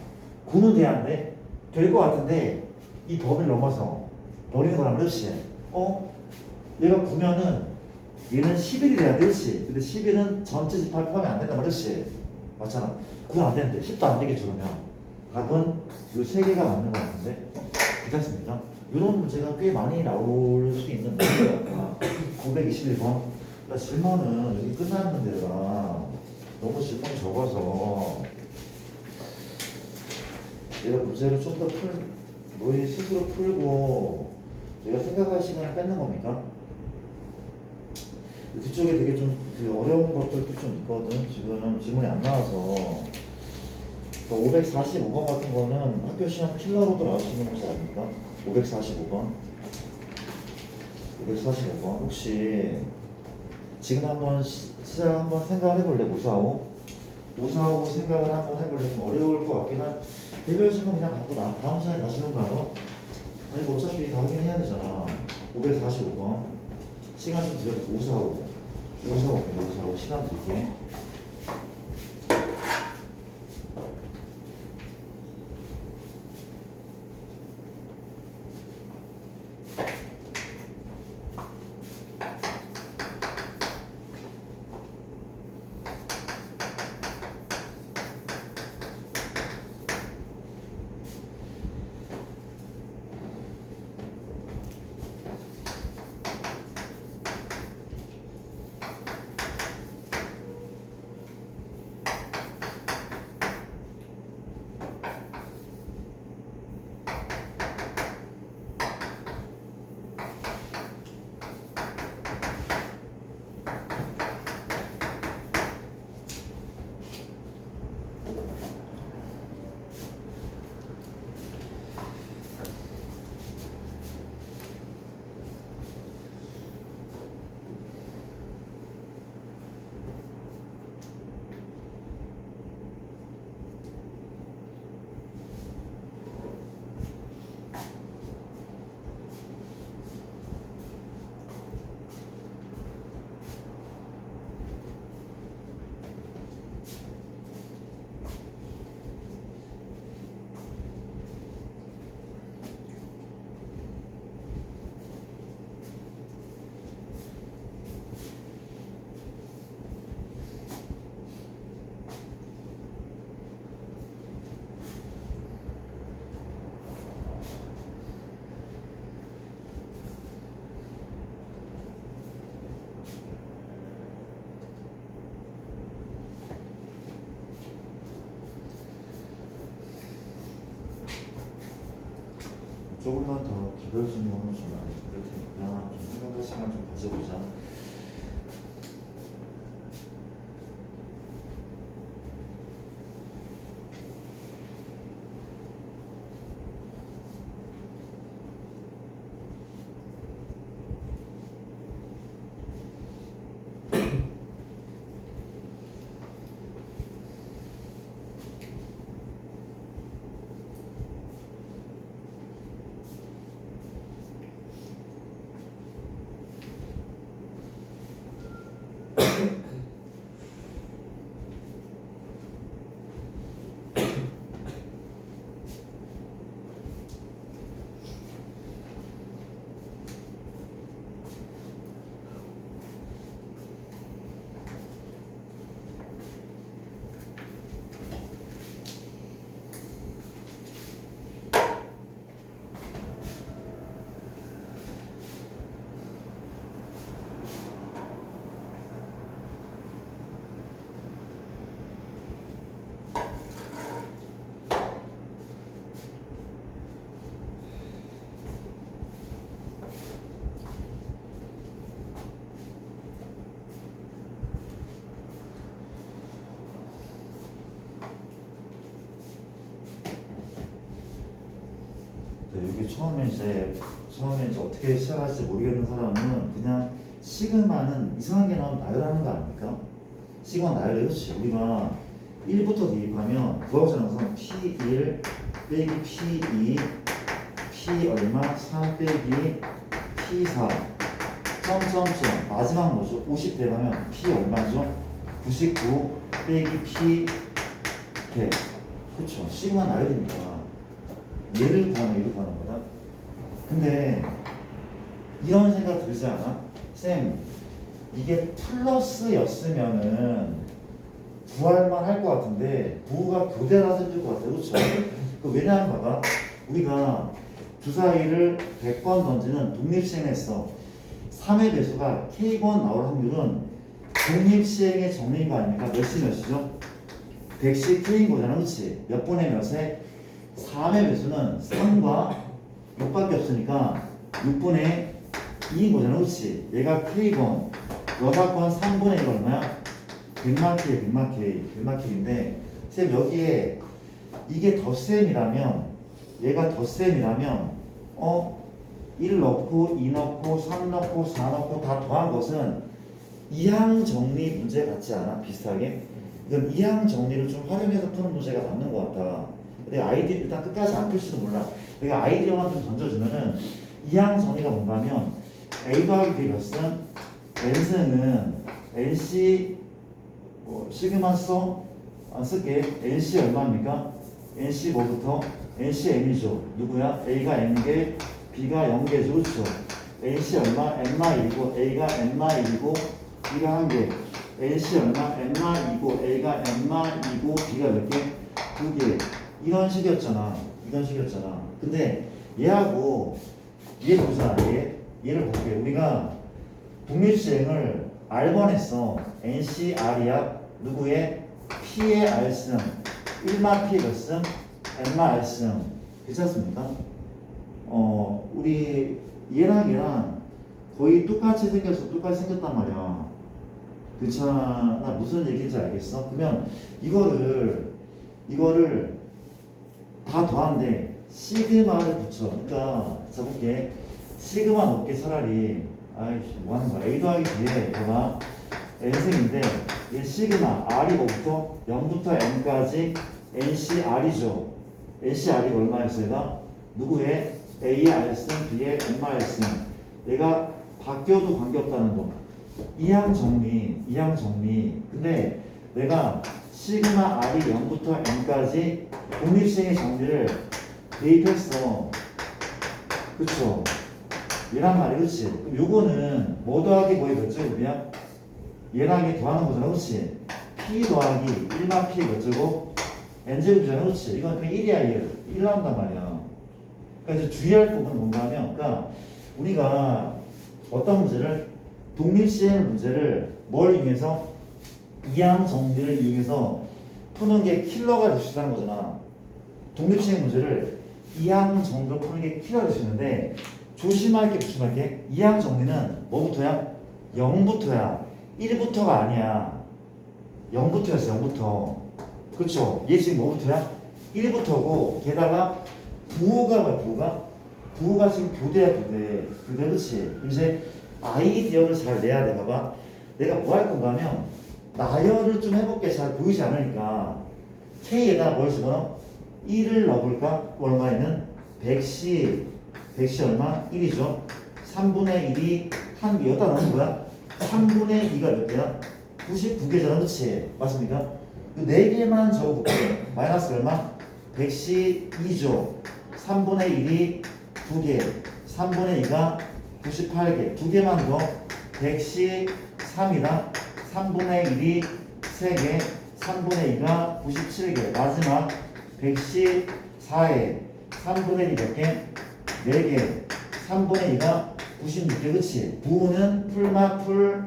9는 돼 안 돼? 될 것 같은데 이 범위를 넘어서 버리는 거란 그렇지? 얘가 9면은 얘는 11이 돼야 돼, 그렇지? 근데 11은 전체 집합 포함이 안 된단 말이지? 맞잖아. 9는 안 되는데 10도 안 되겠죠, 그러면. 답은 이 세 개가 맞는 것 같은데 괜찮습니다. 이런 문제가 꽤 많이 나올 수 있는 문제야. 921번. 질문은 여기 끝났는데 내가 너무 질문이 적어서 내가 문제를 좀 더 너희 스스로 풀고 내가 생각할 시간을 뺏는 겁니까? 뒤쪽에 되게 그 어려운 것들도 좀 있거든. 지금 질문이 안 나와서 545번 같은 거는 학교 시험 킬러로도 나올 수 있는 문제 아닙니까? 545번 545번 혹시 지금 한번 시작 한번 생각을 해볼래? 무사하고 생각을 한번 해볼래? 좀 어려울 것 같긴 한 대별 질문 그냥 갖고 다음 시간에 다시 한번 가요. 아니 뭐 어차피 다 확인해야 되잖아. 545번 시간 좀 드려도 545 시간 드릴게. 조금만 더 기별 질문을 좀 많이 드릴 테니까 좀 생각할 시간 좀 가져보자. 이게 처음에 이제 어떻게 시작할지 모르겠는 사람은 그냥 시그마는 이상하게 나오면 나열하는 거 아닙니까? 시그마 나열해. 그렇지. 우리가 1부터 대입하면 부하고자 항상 P1 빼기 P2 P 얼마 3 빼기 P4 점점점 마지막 뭐죠? 50 대입하면 P 얼마죠? 99 빼기 P 100. 그렇죠. 시그마 나열이니까 얘를 구하는 거다. 근데 이런 생각 들지 않아? 쌤, 이게 플러스였으면은 구할만 할 것 같은데 부호가 교대라서 힘들 것 같아. 그렇죠? 왜냐하면 봐봐, 우리가 주사위를 100번 던지는 독립시행했어. 3의 배수가 K번 나올 확률은 독립시행의 정리인 거 아닙니까? 몇이죠? 100씩 K인 거잖아. 그렇지? 몇 분의 몇에 3의 배수는 3과 6밖에 없으니까 6분의 2인 거잖아. 그렇지? 얘가 K번, 여사건 3분의 1 얼마야? 100만 K, 100만 K, 100만 K인데 쌤 여기에 이게 덧셈이라면 얘가 덧셈이라면 1 넣고 2 넣고 3 넣고 4 넣고 다 더한 것은 이항 정리 문제 같지 않아? 비슷하게? 이건 이항 정리를 좀 활용해서 푸는 문제가 맞는 것 같아. 근데 아이디 일단 끝까지 안 풀지도 몰라. 내가 아이디어만 좀 던져주면은 이항 정리가 뭔가 하면 A 더하기 B 몇은 N승은 NC 시그마 써? 안 쓸게. NC 얼마입니까? NC 뭐부터? NC N이죠. 누구야? A가 N개, B가 0개죠. 그렇죠? NC 얼마? N마 1이고 A가 N마 1이고 B가 1개. NC 얼마? N마 2고 A가 N마 2고 B가 몇 개? 2개. 이런 식이었잖아. 근데 얘하고 얘 보자. 얘를 볼게. 우리가 독립시행을 R번 했어. NC R이야. 누구의? P의 R승. 1마 P 몇승? N마 R승. 괜찮습니까? 우리 얘랑 거의 똑같이 생겼단 말이야. 괜찮아? 무슨 얘기인지 알겠어? 그러면 이거를 다 더한데 시그마를 붙여. 그러니까 써볼게. 시그마 넣게 차라리 뭐 하는 거야? A 더하기 B에 봐봐. N승인데 얘 시그마 R이 뭐부터? 0부터 N까지 NC R이죠. NC R이 얼마였어? 얘가? 누구의? A의 R승, B의 N마 R승. 얘가 바뀌어도 관계없다는 거. 이항 정리. 근데 내가 시그마 R이 0부터 N까지 독립시행의 정리를 대입했어. 그쵸? 얘란 말이. 그치? 그럼 요거는 뭐 더하기 뭐의 몇 제곱이야? 얘랑 얘 더하는 거잖아. 그치? P 더하기 1만 P 몇 제곱? N제곱이잖아. 그치? 이건 그냥 1이야. 1 나온단 말이야. 그러니까 이제 주의할 부분은 뭔가 하면, 그러니까 우리가 어떤 문제를, 독립시행 문제를 뭘 이용해서? 이항 정리를 이용해서 푸는 게 킬러가 될 수 있다는 거잖아. 독립시행 문제를 이항 정리로 푸는 게 킬러가 될 수 있는데, 조심할게. 이항 정리는 뭐부터야? 0부터야. 1부터가 아니야. 0부터였어. 0부터. 그렇죠? 얘 지금 뭐부터야? 1부터고 게다가 부호가 뭐야? 부호가 지금 교대야. 교대. 그렇지? 이제 아이디어를 잘 내야 돼. 봐봐. 내가 뭐 할 건가 하면 나열을 좀 해볼게. 잘 보이지 않으니까 K에다 뭘 집어넣어? 1을 넣어볼까? 얼마에는? 100시 얼마? 1이죠. 3분의 1이 한 여기다 넣는 거야? 3분의 2가 몇 개야? 99개잖아. 그렇지? 맞습니까? 이 4개만 적어볼게. 마이너스 얼마? 100시 2죠. 3분의 1이 2개. 3분의 2가 98개. 2개만 더. 100시 3이다. 3분의 1이 3개. 3분의 2가 97개. 마지막 100시 4에 3분의 2 몇 개? 4개. 3분의 2가 96개. 그치? 부호는 풀마 풀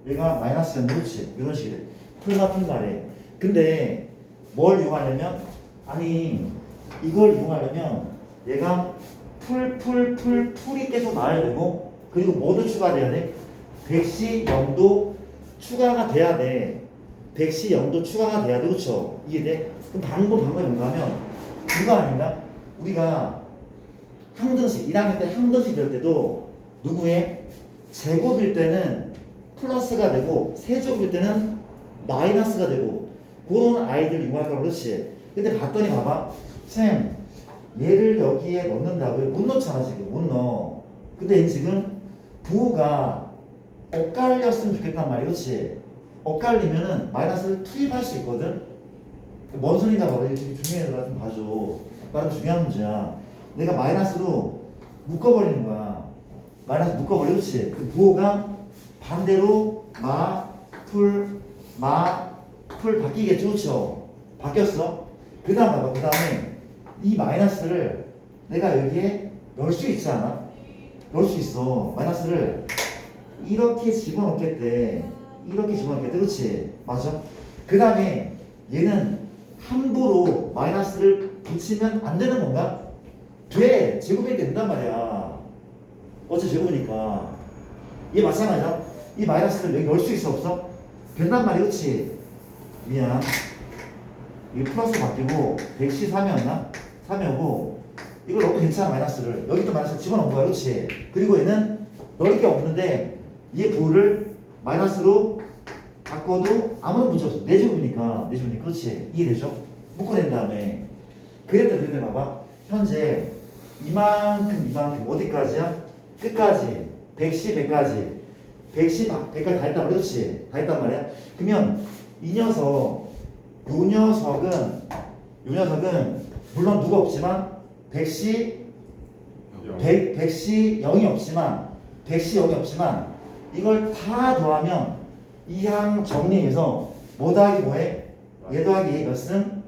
얘가 마이너스였는데. 그치? 이런 식이래. 풀마 풀 말해. 근데 뭘 이용하려면, 아니 이걸 이용하려면 얘가 풀이 계속 나와야 되고, 그리고 뭐도 추가돼야 돼? 100시 0도 추가가 돼야 돼. 100시 0도 추가가 돼야 돼. 그렇죠? 이해돼? 그럼 방법이 뭔가 하면 이거 아닌가? 우리가 항등식 1학년 때 항등식 될 때도 누구의 제곱일 때는 플러스가 되고 세제곱일 때는 마이너스가 되고 그런 아이들 이용할까 그렇지. 근데 봤더니 봐봐 쌤 얘를 여기에 넣는다고요? 못 넣잖아 지금 못 넣어. 근데 얘는 지금 부호가 엇갈렸으면 좋겠단 말이야 그렇지. 엇갈리면은 마이너스를 투입할 수 있거든. 뭔 소린가 봐봐. 이게 되게 중요해. 나 좀 봐줘. 나는 중요한 문제야. 내가 마이너스로 묶어버리는 거야. 마이너스 묶어버려 그렇지. 그 부호가 반대로 풀 바뀌겠죠 그렇죠. 바뀌었어. 그 다음 봐봐. 그 다음에 이 마이너스를 내가 여기에 넣을 수 있지 않아? 넣을 수 있어. 마이너스를 이렇게 집어넣겠대. 이렇게 집어넣겠대. 그렇지? 맞아? 그 다음에 얘는 함부로 마이너스를 붙이면 안 되는 건가? 돼. 제곱이 된단 말이야. 어째 제곱이니까. 얘 마찬가지야. 이 마이너스를 여기 넣을 수 있어 없어? 된단 말이야. 그렇지? 미안. 이게 플러스 바뀌고 113이었나? 3이었고 이걸 넣고 괜찮아 마이너스를. 여기 또 마이너스 집어넣은 거야. 그렇지? 그리고 얘는 넣을 게 없는데 얘 부호를 마이너스로 바꿔도 아무런 문제 없어. 내제곱이니까 그렇지. 이해되죠? 묶어낸 다음에 그랬더니 봐봐. 현재 이만큼 어디까지야? 끝까지 110, 100까지 110, 100까지 다 했단 말이야. 그렇지? 다 했단 말이야. 그러면 이 녀석 요 녀석은 물론 누가 없지만 110 0이 없지만 이걸 다 더하면 이항 정리해서 뭐 더하기 뭐해? 얘 더하기 얘 몇승?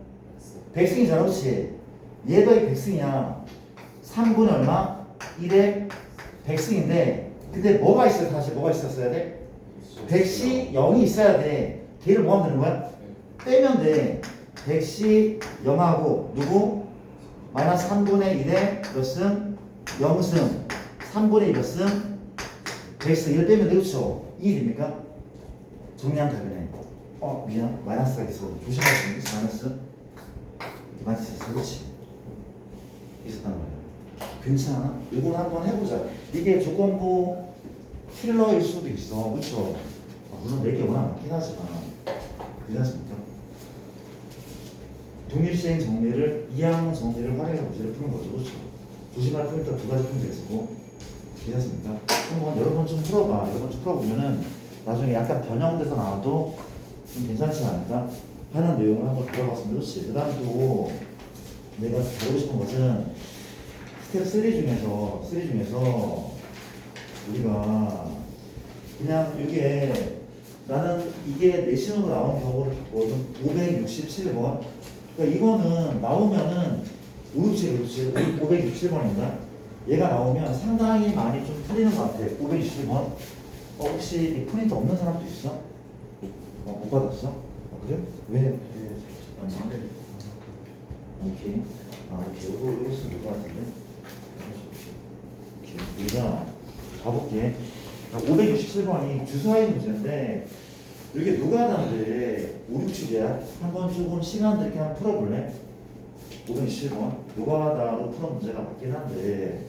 100승이잖아 그렇지? 얘 더하기 100승이야. 3분의 얼마? 1에 100승인데 근데 뭐가 있어야 사실 뭐가 있었어야 돼? 100시 0이 있어야 돼. 걔를 뭐 하면 되는 거야? 빼면 돼. 100시 0하고 누구? 마이너스 3분의 1에 몇 승? 0승. 3분의 2 몇 승? 100승. 이걸 빼면 돼. 그렇죠? 이해됩니까? 정리하면 되네. 미안. 마이너스가 있어. 조심할 수 있어. 마이너스 있어. 그렇지? 있었단 말이야. 괜찮아? 이걸 한번 해보자. 이게 조건부 킬러일 수도 있어. 그렇죠? 물론 4개 워낙 많긴 하지만 괜찮습니까? 독립시행 정리를 이항 정리를 활용해서 문제를 푸는 거죠. 그렇죠? 조심할 포인트가 2가지 포인트가 있고 괜찮습니까? 한번 여러 번 좀 풀어봐. 여러 번 좀 풀어보면은 나중에 약간 변형돼서 나와도 좀 괜찮지 않을까 하는 내용을 한번 들어봤으면 좋지. 그 다음 또 내가 배우고 싶은 것은 스텝 3 중에서 우리가 그냥 이게 나는 이게 내신으로 나온 경우를 봤거든. 567번. 그러니까 이거는 나오면은 567번입니다. 얘가 나오면 상당히 많이 좀 틀리는 것 같아. 567번. 혹시 이 프린트 없는 사람도 있어? 못 받았어? 그래? 왜? 오케이. 오케이. 이거 쓰면 될 것 같은데. 오케이. 우리가 가볼게. 567번이 주사위 문제인데 이게 노가다인데 5, 6, 7이야. 한번 조금 시간 들게 한번 풀어볼래? 567번 노가다로 푸는 문제가 맞긴 한데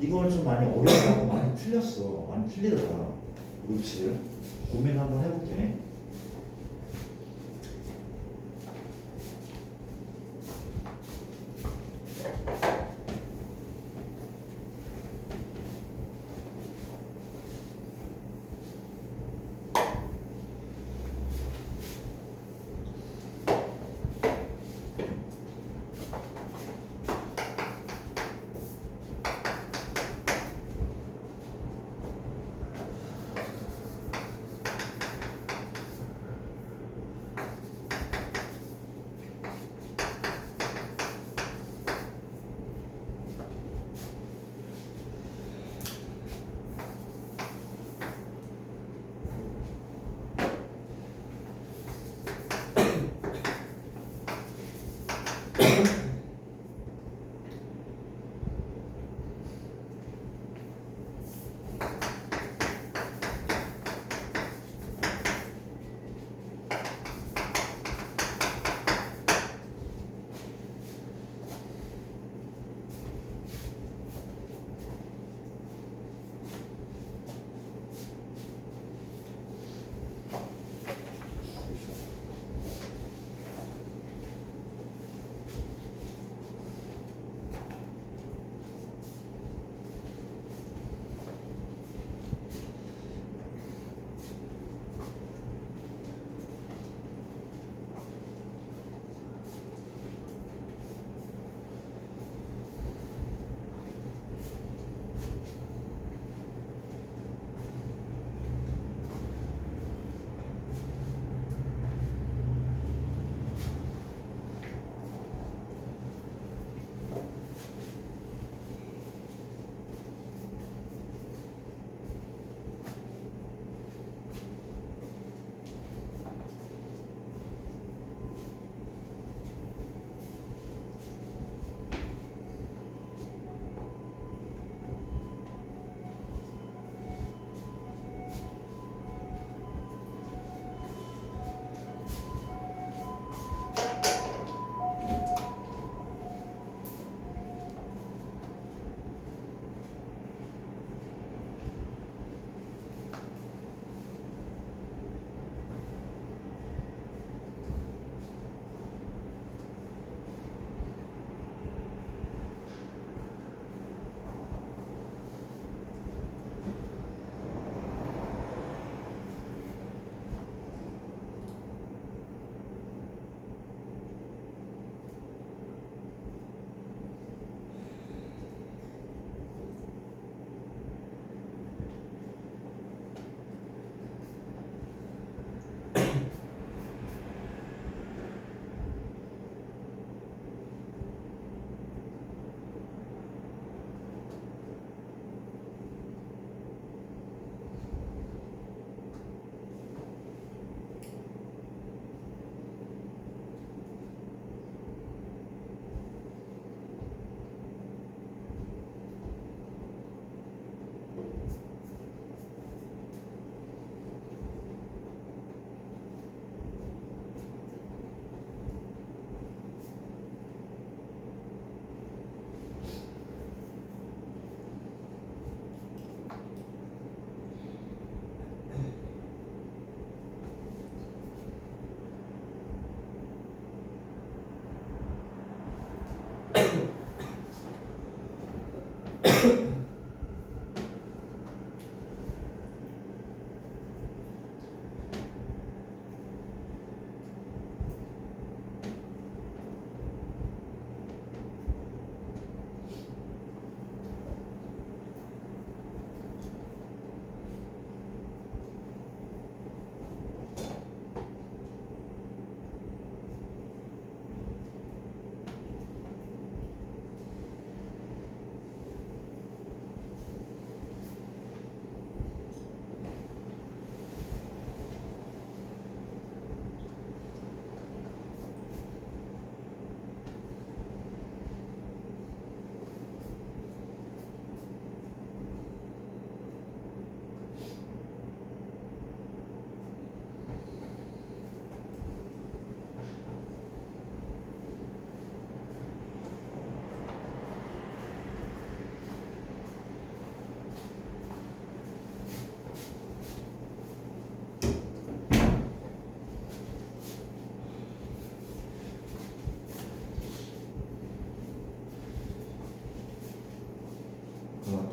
이걸 좀 많이 어려워하고 많이 틀렸어. 많이 틀리더라. 5, 6, 7 고민 한번 해볼게.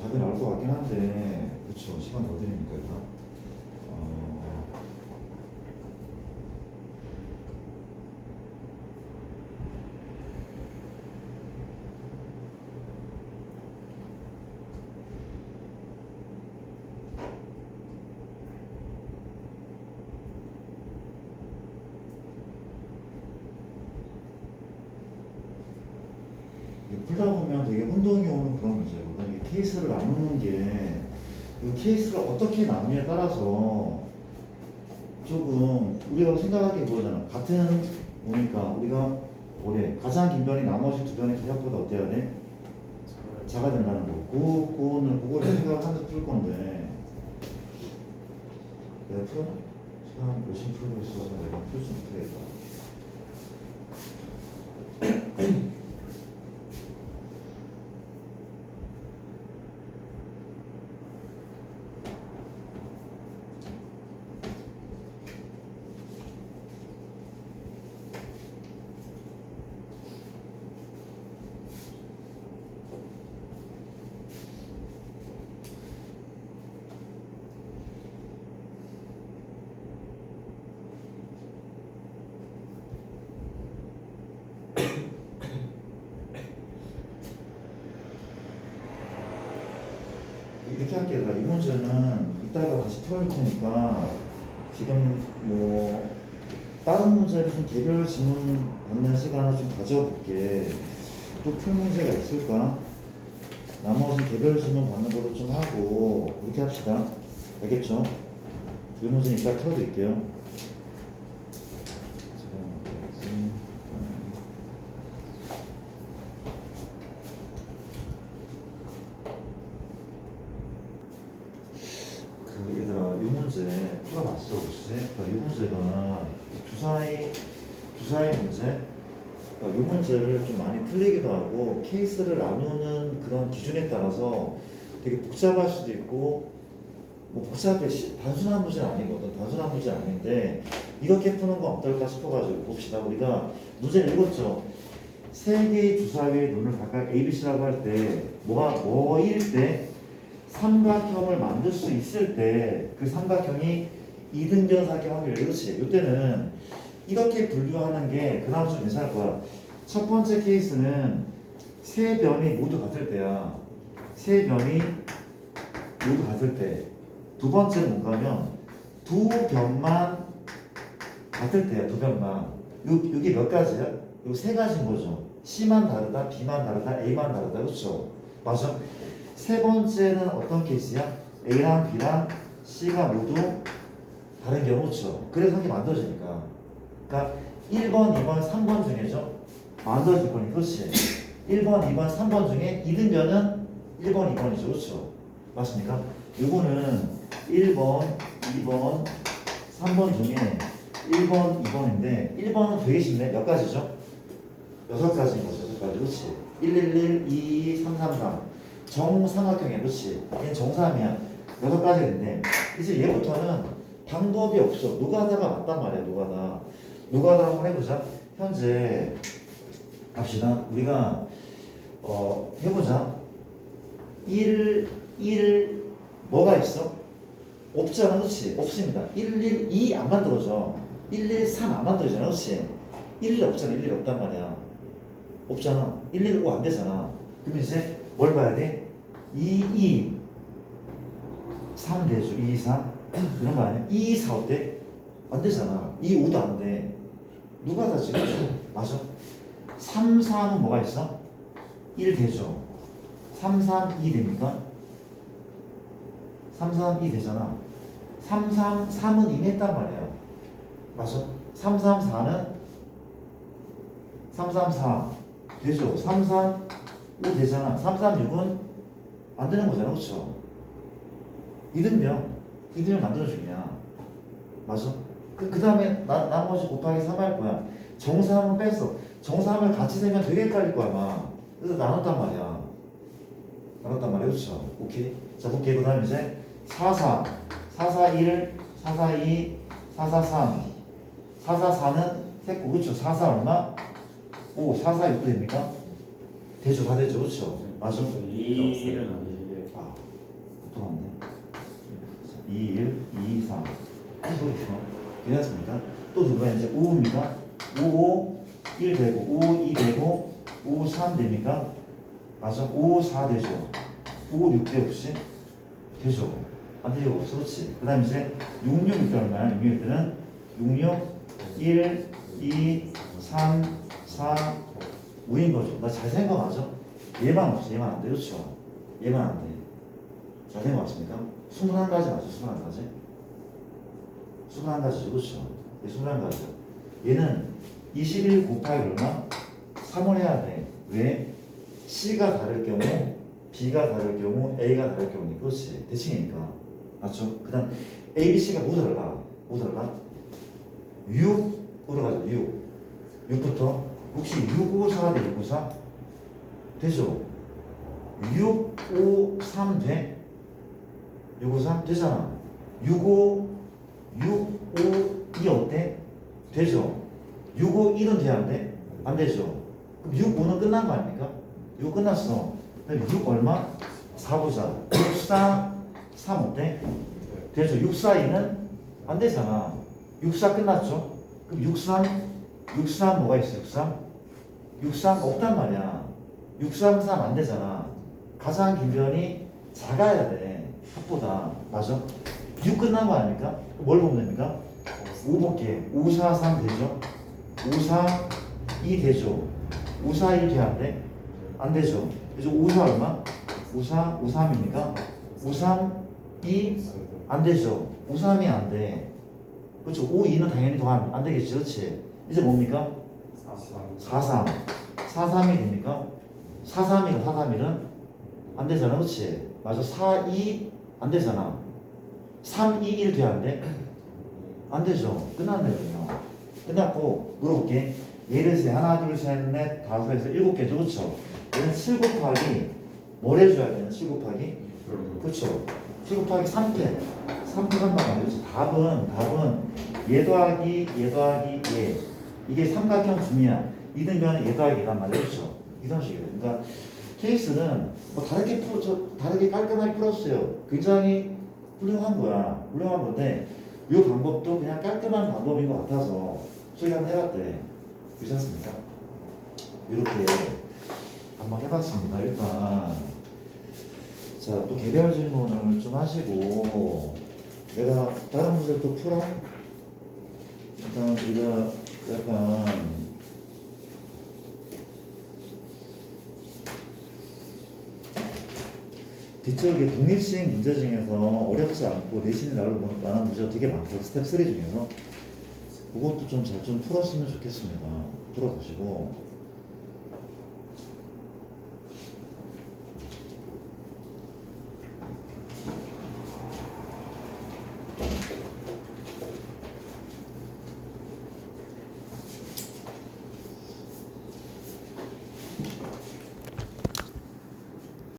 답이 나올 것 같긴 한데, 그쵸. 시간 더 드리니까 일단. 이게 풀다 보면 되게 혼동이 오는 그런 문제거든. 이게 케이스를 나누는 게, 이 케이스를 어떻게 나누냐에 따라서 조금 우리가 생각하기에 그거잖아. 같은 보니까 우리가 올해 가장 긴 변이 나머지 두 변의 기억보다 어때야 돼? 작아야 된다는 거. 그거를 생각하면서 풀 건데, 내가 풀? 시간 열심히 풀고 있어서 내가 풀지 못하겠다. 이렇게 할게요. 이 문제는 이따가 다시 풀어볼 테니까 지금 뭐 다른 문제를 좀 개별 질문 받는 시간을 좀 가져볼게. 또 풀 문제가 있을까? 나머지 개별 질문 받는 것도 좀 하고 그렇게 합시다. 알겠죠? 이 문제는 이따 풀어드릴게요. 얘들아, 이 문제 풀어봤어, 혹시? 이 문제가 주사위 문제? 이 문제를 좀 많이 풀리기도 하고 케이스를 나누는 그런 기준에 따라서 되게 복잡할 수도 있고 뭐 복잡해 단순한 문제는 아니거든. 단순한 문제 아닌데 이렇게 푸는 건 어떨까 싶어가지고 봅시다. 우리가 문제를 읽었죠. 세 개의 주사위의 눈을 각각 A, B, C라고 할 때 뭐일 때 삼각형을 만들 수 있을 때 그 삼각형이 이등변 사각형 확률이 그렇지. 이때는 이렇게 분류하는 게 그나마 좀 괜찮을 거야. 첫 번째 케이스는 세 변이 모두 같을 때야. 세 변이 모두 같을 때. 두 번째는 뭔가 하면 두 변만 같을 때야. 두 변만. 여기 몇 가지야? 요 세 가지인 거죠. C만 다르다, B만 다르다, A만 다르다. 그렇죠? 맞아? 세 번째는 어떤 케이스야? A랑 B랑 C가 모두 다른 경우죠. 그래서 이게 만들어지니까. 그러니까 1번, 2번, 3번 중에죠. 만들어질 거니, 그렇지. 1번, 2번, 3번 중에 이등변은 1번, 2번이죠. 그렇죠. 맞습니까? 요거는 1번, 2번, 3번 중에 1번, 2번인데 1번은 되게 쉽네. 몇 가지죠? 6가지인 거죠. 6가지. 그렇지. 111, 2, 3, 3, 3. 정삼각형이야. 그렇지. 얘는 정삼이야. 6가지인데 이제 얘부터는 방법이 없어. 노가다가 맞단 말이야. 노가다 한번 해보자. 현재 갑시다. 우리가 해보자. 1 뭐가 있어? 없잖아, 그렇지? 없습니다. 112 안 만들어져. 113 안 만들어지잖아, 그렇지? 1 없잖아, 1 없단 말이야. 없잖아. 115 안 되잖아. 그럼 이제 뭘 봐야 돼? 2 3 되죠. 2 3 이런 거 아니야? 2 4 어때? 안 되잖아. 2 5도 안 돼. 누가 다 지금? 맞아. 3 3은 뭐가 있어? 1 되죠. 3 3 2 됩니까? 3 3 2 되잖아. 3 3 3은 이미 했단 말이야. 맞아. 3 3 4는 3 3 4 되죠. 3 3 5 되잖아. 3 3 6은 안 되는 거잖아, 그렇죠? 이등병 만들어주냐? 맞아. 그 다음에 나머지 곱하기 3 할 거야. 정사함은 뺐어. 정사함을 같이 세면 되게 헷갈릴 거야, 아마. 그래서 나눴단 말이야. 그렇죠? 오케이. 자, 볼게. 그 다음에 이제 4 4 1 4 4 2 4 4 3 4 4 4는 셋고, 그렇죠? 4 4 얼마? 5 4 4 6도 됩니까? 되죠, 다 되죠, 그렇죠? 맞아. 2일은 아니시게. 아, 또 나왔네. 2 1 2 3 또 있어. 괜찮습니까? 또 누가 이제 5입니까? 5 5 1 되고 5 2 되고 5 3 됩니까? 맞아. 5 4 되죠. 5 6 대 혹시 되죠. 안 되죠. 없어. 그렇지. 그 다음에 이제 6 6 6대 얼마야? 6 6 6대는 6 6 1 2 3 4 5인 거죠. 나 잘 생각 맞아? 얘만 없어. 얘만 안 돼. 그렇죠? 얘만 안 돼. 잘 생각 맞습니까? 21가지 맞죠? 21가지? 21가지죠. 그렇죠? 21가지죠. 얘는 21 곱하기 얼마? 3을 해야 돼. 왜? C가 다를 경우, B가 다를 경우, A가 다를 경우니까. 그렇지. 대칭이니까. 맞죠? 그 다음 A, B, C가 모두 달라. 모두 달라. 6으로 가자. 6부터 혹시 6, 5, 4 대 6, 5, 4? 되죠? 6, 5, 3 돼? 6, 5, 3 되잖아. 6, 5, 2 어때? 되죠? 6, 5, 1은 돼야 안 돼? 안 되죠? 그럼 6, 5는 끝난 거 아닙니까? 6 끝났어. 그럼 6 얼마? 4 보자. 6, 4, 3 어때? 되죠? 6, 4, 2는 안 되잖아. 6, 4 끝났죠? 그럼 6, 3, 6, 3 뭐가 있어? 6, 3? 6, 3 없단 말이야. 6, 3, 3 안 되잖아. 가장 긴 변이 작아야 돼. 합보다. 맞아? 6 끝난 거 아닙니까? 뭘 보면 됩니까? 5 볼게. 5, 4, 3 되죠? 5, 4, 2 되죠? 5, 4, 1 돼야 안 돼? 안 되죠? 그래서 5, 4 얼마? 5, 4, 5, 3입니까? 5, 3, 2 안 되죠? 5, 3이 안 돼. 그렇죠? 5, 2는 당연히 더 안 되겠지? 그렇지? 이제 뭡니까? 4, 3. 4, 3이 됩니까? 4, 3이가 4, 3, 1은 안 되잖아. 그렇지? 맞아. 4, 2 안 되잖아. 3, 2, 1 돼야 안 돼? 안 되죠. 끝났네요. 끝났고 물어볼게. 얘를 세 하나, 둘, 셋, 넷, 다섯, 해서 7개죠. 그렇죠? 얘는 7 곱하기 뭘 해줘야 되는 7 곱하기? 그렇죠. 7 곱하기 3패. 3패 한번 말이지. 답은 얘 더하기 얘. 이게 삼각형 중이야. 이등변은 얘 더하기 얘란 말이야. 그렇죠? 이런 식이에요. 그러니까 케이스는 뭐 다르게 깔끔하게 풀었어요. 굉장히 훌륭한 거야. 훌륭한 건데 이 방법도 그냥 깔끔한 방법인 것 같아서 소개를 한번 해봤대. 괜찮습니까? 이렇게 한번 해봤습니다. 일단 자, 또 개별 질문을 좀 하시고 내가 다른 문제를 또 풀어? 일단 우리가 약간 뒤쪽에 독립시행 문제 중에서 어렵지 않고 내신이 나올 만한 문제가 되게 많고 스텝 3 중에서 그것도 좀 잘 좀 풀었으면 좋겠습니다. 풀어보시고